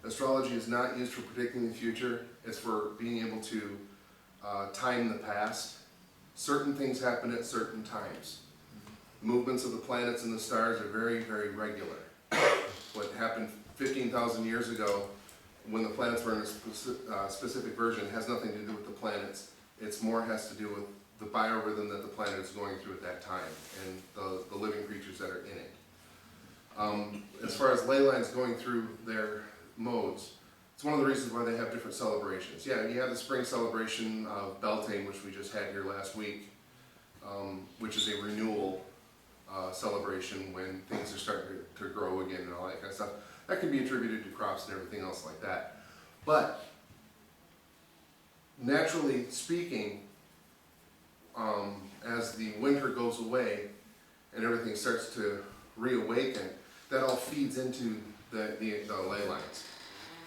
Astrology is not used for predicting the future. It's for being able to time the past. Certain things happen at certain times. Movements of the planets and the stars are very, very regular. What happened 15,000 years ago when the planets were in a specific version has nothing to do with the planets. It's more has to do with the biorhythm that the planet is going through at that time and the living creatures that are in it. As far as ley lines going through their modes, it's one of the reasons why they have different celebrations. Yeah, you have the spring celebration of Beltane, which we just had here last week, which is a renewal celebration when things are starting to grow again and all that kind of stuff. That can be attributed to crops and everything else like that. But naturally speaking, as the winter goes away and everything starts to reawaken, that all feeds into the ley lines.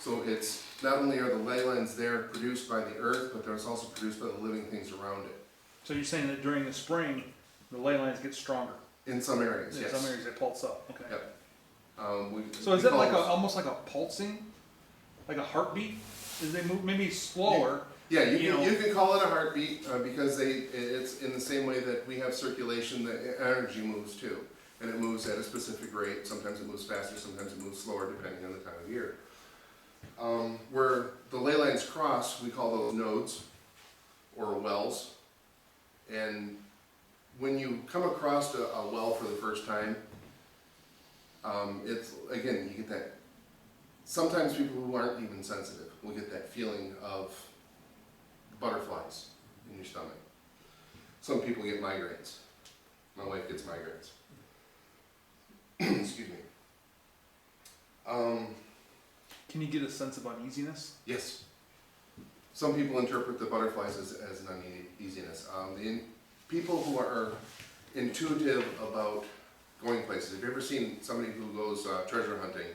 So it's not only are the ley lines there produced by the earth, but they're also produced by the living things around it. So you're saying that during the spring, the ley lines get stronger? In some areas, yes. In some areas they pulse up, okay. Yep. So is that like almost like a pulsing? Like a heartbeat? As they move, maybe slower? Yeah, you can call it a heartbeat because it's in the same way that we have circulation, the energy moves too. And it moves at a specific rate. Sometimes it moves faster, sometimes it moves slower, depending on the time of year. Where the ley lines cross, we call those nodes or wells. And when you come across a well for the first time, it's, again, you get that, sometimes people who aren't even sensitive will get that feeling of butterflies in your stomach. Some people get migraines. My wife gets migraines. Excuse me. Can you get a sense of uneasiness? Yes. Some people interpret the butterflies as an uneasiness. People who are intuitive about going places. Have you ever seen somebody who goes treasure hunting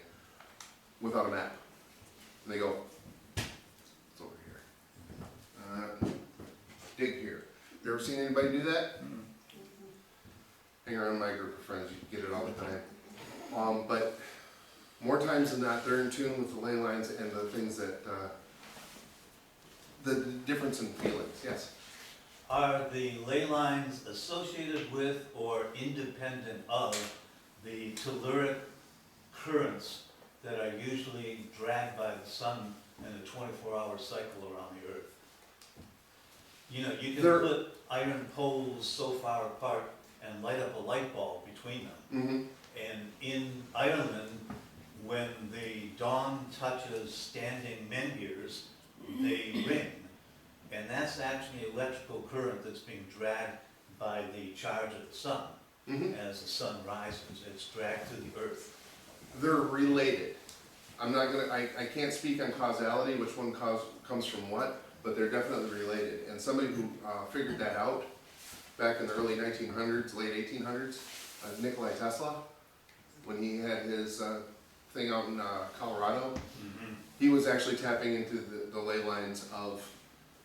without a map? And they go, it's over here. Dig here. Have you ever seen anybody do that? Mm-hmm. Hang around my group of friends, you get it all the time. But more times than not, they're in tune with the ley lines and the things that, the difference in feelings, yes. Are the ley lines associated with or independent of the telluric currents that are usually dragged by the sun in a 24-hour cycle around the earth? You know, you can put iron poles so far apart and light up a light bulb between them. Mm-hmm. And in Ireland, when the dawn touches standing menhirs, they ring. And that's actually electrical current that's being dragged by the charge of the sun. Mm-hmm. As the sun rises, it's dragged to the earth. They're related. I'm not gonna, I can't speak on causality, which one comes from what, but they're definitely related. And somebody who figured that out back in the early 1900s, late 1800s, Nikola Tesla, when he had his thing out in Colorado, he was actually tapping into the ley lines of,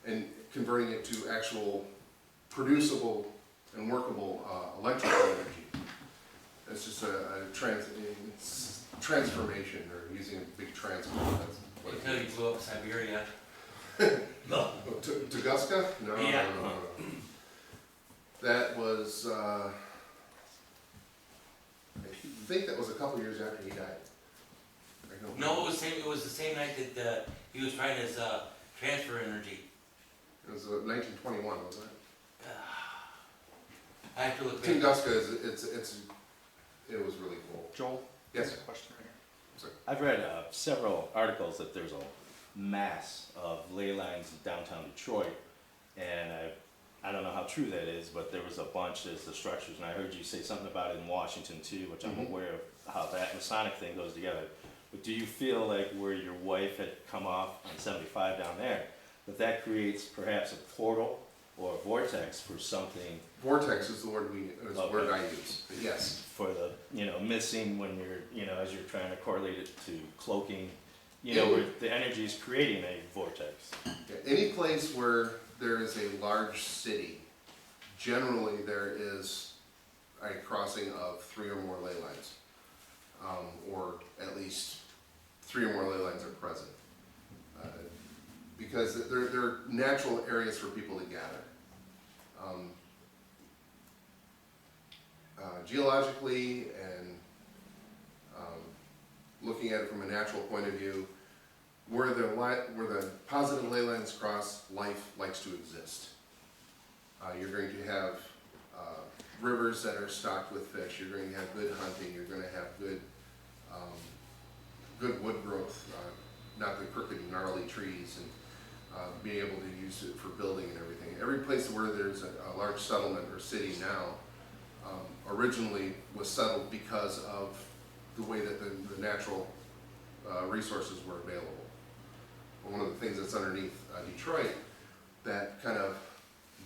and converting it to actual producible and workable electrical energy. It's just it's transformation, or using a big transformer. That's what Until you blew up Siberia. No. Tunguska? No, Yeah. no. That was, I think that was a couple years after he died. I don't know. No, it was the same night that he was trying his transfer energy. It was 1921, wasn't it? I have to look back. Tunguska is, it's it was really cool. Joel? Yes. There's a question right here. I've read several articles that there's a mass of ley lines in downtown Detroit, and I don't know how true that is, but there was a bunch as the structures, and I heard you say something about it in Washington too, which I'm aware of how that Masonic thing goes together. But do you feel like where your wife had come off on 75 down there, that creates perhaps a portal or a vortex for something? Vortex is the word the word I use, but yes. For the, missing when you're, as you're trying to correlate it to cloaking, where the energy is creating a vortex. Yeah, any place where there is a large city, generally there is a crossing of 3 or more ley lines, or at least 3 or more ley lines are present, because they're natural areas for people to gather. Geologically and looking at it from a natural point of view, where the positive ley lines cross, life likes to exist. You're going to have rivers that are stocked with fish. You're going to have good hunting. You're going to have good wood growth, not the crooked, gnarly trees, and being able to use it for building and everything. Every place where there's a large settlement or city now originally was settled because of the way that the natural resources were available. One of the things that's underneath Detroit that kind of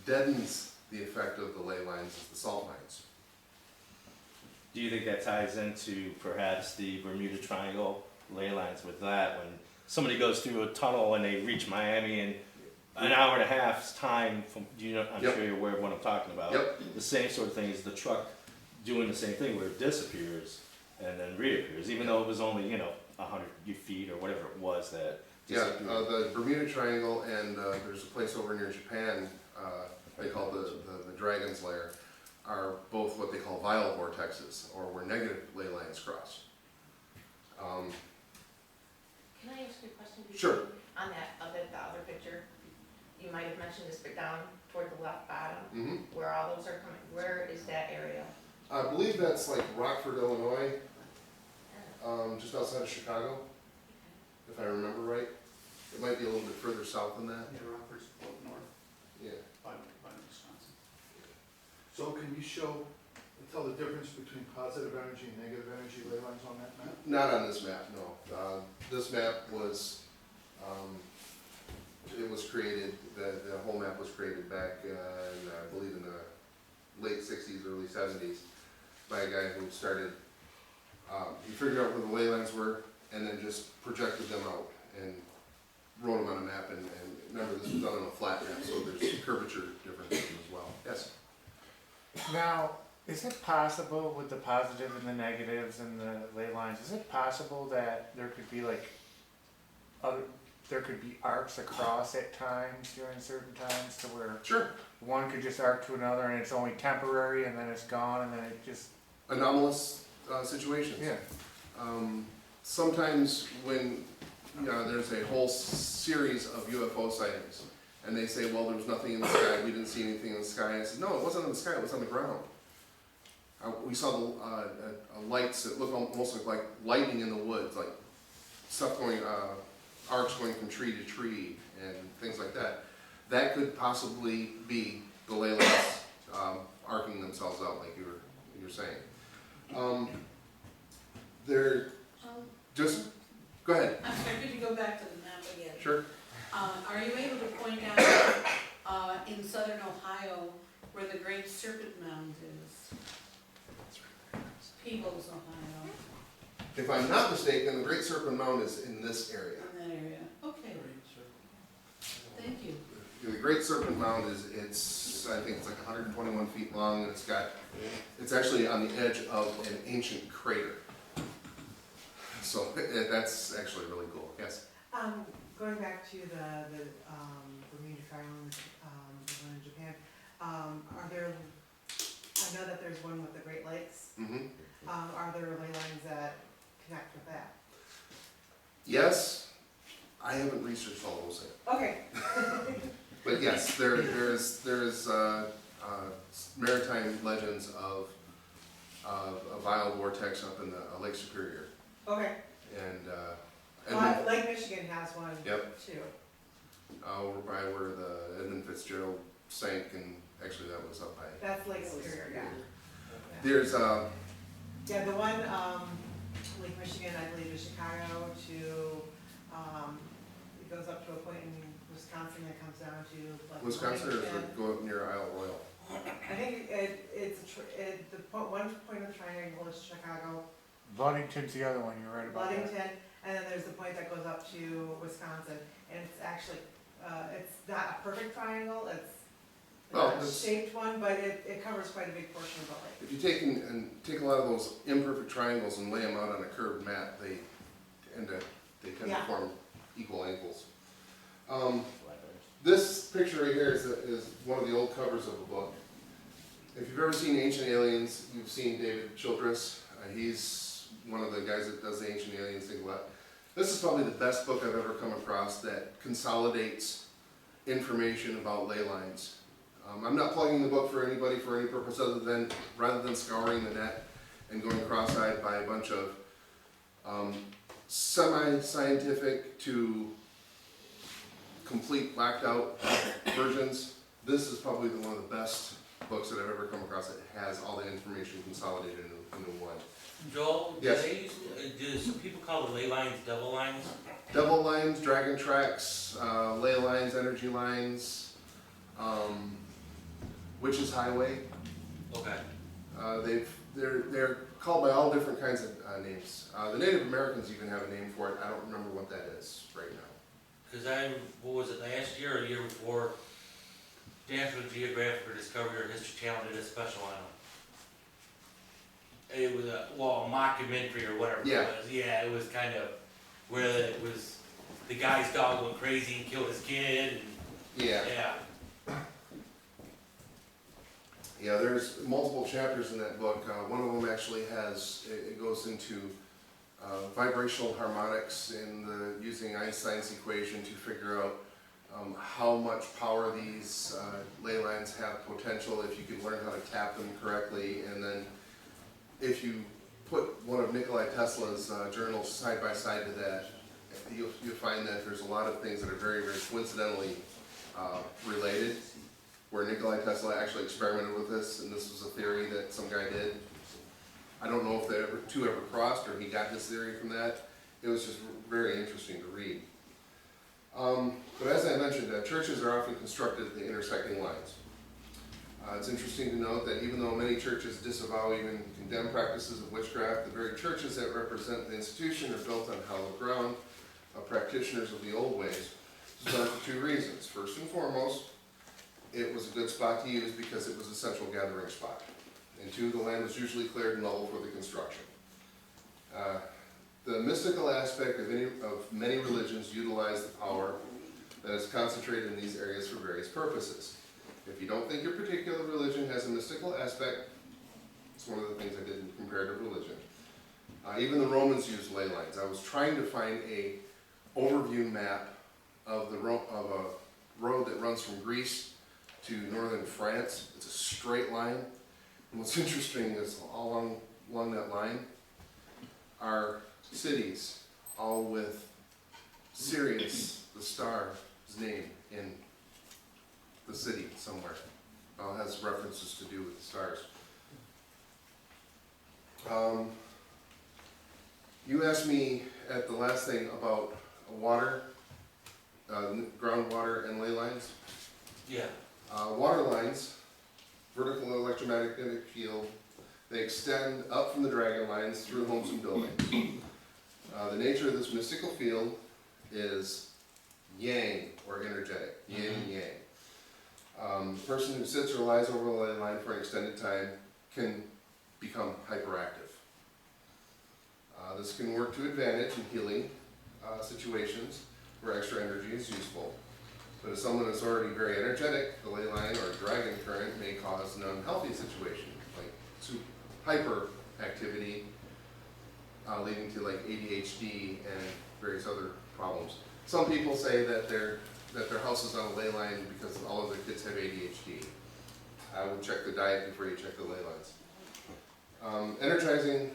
deadens the effect of the ley lines is the salt mines. Do you think that ties into perhaps the Bermuda Triangle ley lines with that? When somebody goes through a tunnel and they reach Miami in an hour and a half's time, I'm sure you're aware of what I'm talking about. Yep. The same sort of thing is the truck doing the same thing where it disappears and then reappears, even though it was only, 100 feet or whatever it was that disappeared. Yeah, the Bermuda Triangle, and there's a place over near Japan, they call the Dragon's Lair, are both what they call vial vortexes, or where negative ley lines cross. Can I ask you a question? Sure. On the other picture, you might have mentioned this, but down toward the left bottom, where all those are coming, where is that area? I believe that's like Rockford, Illinois, just outside of Chicago, if I remember right. It might be a little bit further south than that. Yeah, Rockford's up north, Yeah. by Wisconsin. So can you tell the difference between positive energy and negative energy ley lines on that map? Not on this map, no. This map was, it was created, the whole map was created back in, I believe in the late 60s, early 70s, by a guy who started, he figured out where the ley lines were and then just projected them out and wrote them on a map, and remember this was done on a flat map, so there's curvature differences as well. Yes? Now, is it possible with the positive and the negatives and the ley lines, is it possible that there could be there could be arcs across at times during certain times to where Sure. one could just arc to another and it's only temporary and then it's gone and then it just... Anomalous situations. Yeah. Sometimes when there's a whole series of UFO sightings, and they say, well, there was nothing in the sky, we didn't see anything in the sky. I said, no, it wasn't in the sky, it was on the ground. We saw the lights that look almost like lightning in the woods, like stuff going, arcs going from tree to tree, and things like that. That could possibly be the ley lines arcing themselves out, like you're saying. They're just, go ahead. I'm sorry, could you go back to the map again? Sure. Are you able to point out in southern Ohio where the Great Serpent Mound is? Peebles, Ohio. If I'm not mistaken, the Great Serpent Mound is in this area. In that area, okay. Thank you. The Great Serpent Mound I think it's like 121 feet long, and it's actually on the edge of an ancient crater. So that's actually really cool, yes. Going back to the Bermuda Triangle, the one in Japan, are there, I know that there's one with the Great Lakes. Are there ley lines that connect with that? Yes, I haven't researched all those yet. Okay. But yes, there's maritime legends of a vile vortex up in the Lake Superior. Okay. And Lake Michigan has one Yep. too. over by where the Edmund Fitzgerald sank, and actually that was up by. That's Lake Superior, yeah. There's Yeah, the one, Lake Michigan, I believe is Chicago to, it goes up to a point in Wisconsin that comes down to like. Wisconsin, or does Bloomington. it go up near Isle Royal? I think one point of the triangle is Chicago, Ludington's the other one, you're right about that. Ludington, and then there's the point that goes up to Wisconsin, and it's actually, it's not a perfect triangle, it's Well, not a it's- shaped one, but it covers quite a big portion of the lake. If you take a lot of those imperfect triangles and lay them out on a curved map, they tend to Yeah. form equal angles. This picture right here is one of the old covers of a book. If you've ever seen Ancient Aliens, you've seen David Childress. He's one of the guys that does the Ancient Aliens thing a lot. This is probably the best book I've ever come across that consolidates information about ley lines. I'm not plugging the book for anybody for any purpose rather than scouring the net and going cross-eyed by a bunch of semi-scientific to complete blacked out versions. This is probably one of the best books that I've ever come across that has all the information consolidated into one. Joel, Yes. do some people call the ley lines devil lines? Devil lines, dragon tracks, ley lines, energy lines, witch's highway. Okay. They're called by all different kinds of names. The Native Americans even have a name for it. I don't remember what that is right now. Because what was it, last year or the year before, National Geographic or Discovery or History Channel did a special on them. It was a mockumentary or whatever Yeah. it was. Yeah, it was kind of where it was the guy's dog went crazy and killed his kid. And, Yeah. Yeah, there's multiple chapters in that book. One of them actually it goes into vibrational harmonics and using Einstein's equation to figure out how much power these ley lines have potential if you can learn how to tap them correctly. And then if you put one of Nikolai Tesla's journals side by side to that, you'll find that there's a lot of things that are very, very coincidentally related, where Nikolai Tesla actually experimented with this, and this was a theory that some guy did. I don't know if the two ever crossed or he got his theory from that. It was just very interesting to read. But as I mentioned, churches are often constructed at the intersecting lines. It's interesting to note that even though many churches disavow, even condemn practices of witchcraft, the very churches that represent the institution are built on hallowed ground of practitioners of the old ways. This is done for two reasons. First and foremost, it was a good spot to use because it was a central gathering spot. And two, the land was usually cleared and level for the construction. The mystical aspect of many religions utilize the power that is concentrated in these areas for various purposes. If you don't think your particular religion has a mystical aspect, it's one of the things I did in comparative religion. Even the Romans used ley lines. I was trying to find a overview map of a road that runs from Greece to northern France. It's a straight line. And what's interesting is all along that line are cities, all with Sirius, the star's name in the city somewhere. It has references to do with the stars. You asked me at the last thing about water, groundwater and ley lines. Yeah. Water lines, vertical electromagnetic field, they extend up from the dragon lines through homes and buildings. The nature of this mystical field is yang, or energetic, yin and yang. The person who sits or lies over a ley line for an extended time can become hyperactive. This can work to advantage in healing situations where extra energy is useful. But if someone is already very energetic, the ley line or dragon current may cause an unhealthy situation, like hyperactivity, leading to like ADHD and various other problems. Some people say that their house is on a ley line because all of their kids have ADHD. I would check the diet before you check the ley lines. Energizing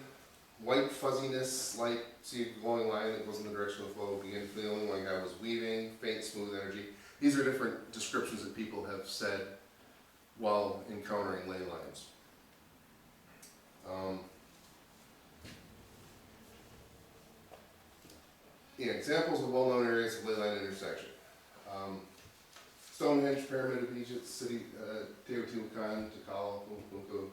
white fuzziness, light, see a glowing line that goes in the direction of the flow, begin feeling like I was weaving, faint, smooth energy. These are different descriptions that people have said while encountering ley lines. Examples of well-known areas of ley line intersection. Stonehenge, Pyramid of Egypt, City, Teotihuacan, Tikal, Umpuku.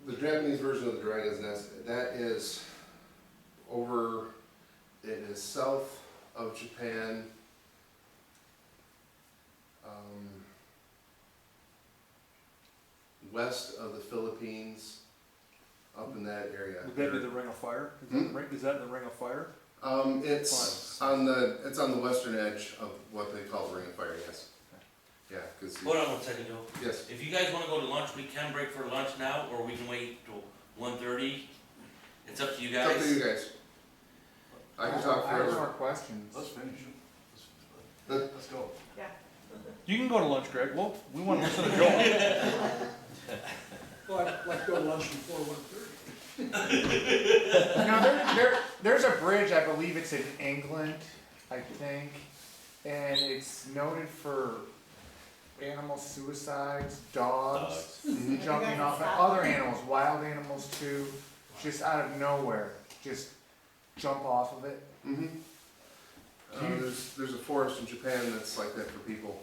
The Japanese version of the Dragon's Nest, that is over, it is south of Japan, west of the Philippines, up in that area. Would that be the Ring of Fire? Is that the Ring of Fire? It's on the western edge of what they call the Ring of Fire, yes. Yeah, because. Hold on one second, Joe. Yes. If you guys wanna go to lunch, we can break for lunch now, or we can wait till 1:30. It's up to you guys. It's up to you guys. I can talk I have forever. more questions. Let's finish. Let's go. Yeah. You can go to lunch, Greg. Well, we want to listen to Joe. Well, I'd like to go to lunch before 1:30. There's a bridge, I believe it's in England, I think, and it's noted for animal suicides, dogs jumping off, and other animals, wild animals too, just out of nowhere, just jump off of it. There's a forest in Japan that's like that for people.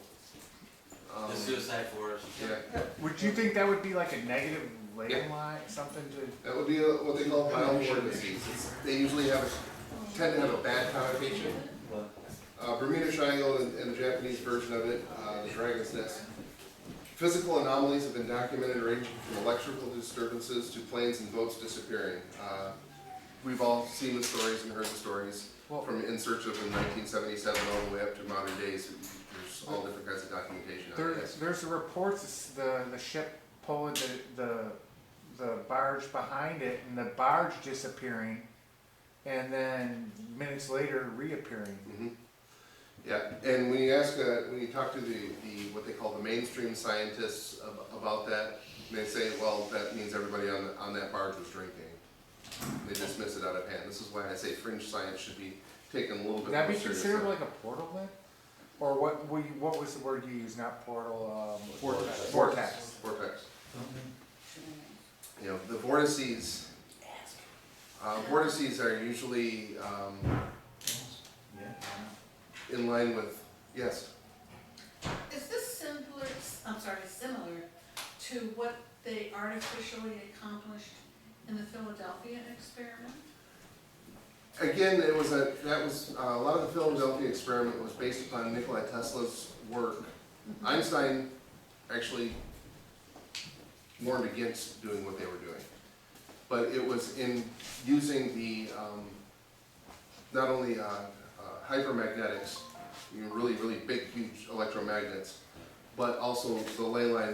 The suicide forest. Yeah. Would you think that would be like a negative ley line, something to? That would be what they call violent vortices. They usually tend to have a bad connotation. Bermuda Triangle and the Japanese version of it, the Dragon's Nest. Physical anomalies have been documented ranging from electrical disturbances to planes and boats disappearing. We've all seen the stories and heard the stories from In Search of in 1977 all the way up to modern days. There's all different kinds of documentation on it. There's reports the ship pulling the barge behind it, and the barge disappearing, and then minutes later reappearing. Yeah, and when you talk to the what they call the mainstream scientists about that, they say, well, that means everybody on that barge was drinking. They dismiss it out of hand. This is why I say fringe science should be taken a little bit Would that more be seriously. considered like a portal then? Or what was the word you used? Not portal. Vortex. Vortex. You know, the vortices. Vortices are usually in line with, yes. Is this similar to what they artificially accomplished in the Philadelphia experiment? Again, a lot of the Philadelphia experiment was based upon Nikola Tesla's work. Einstein actually warned against doing what they were doing. But it was in using the, not only hypermagnetics, really, really big, huge electromagnets, but also the ley line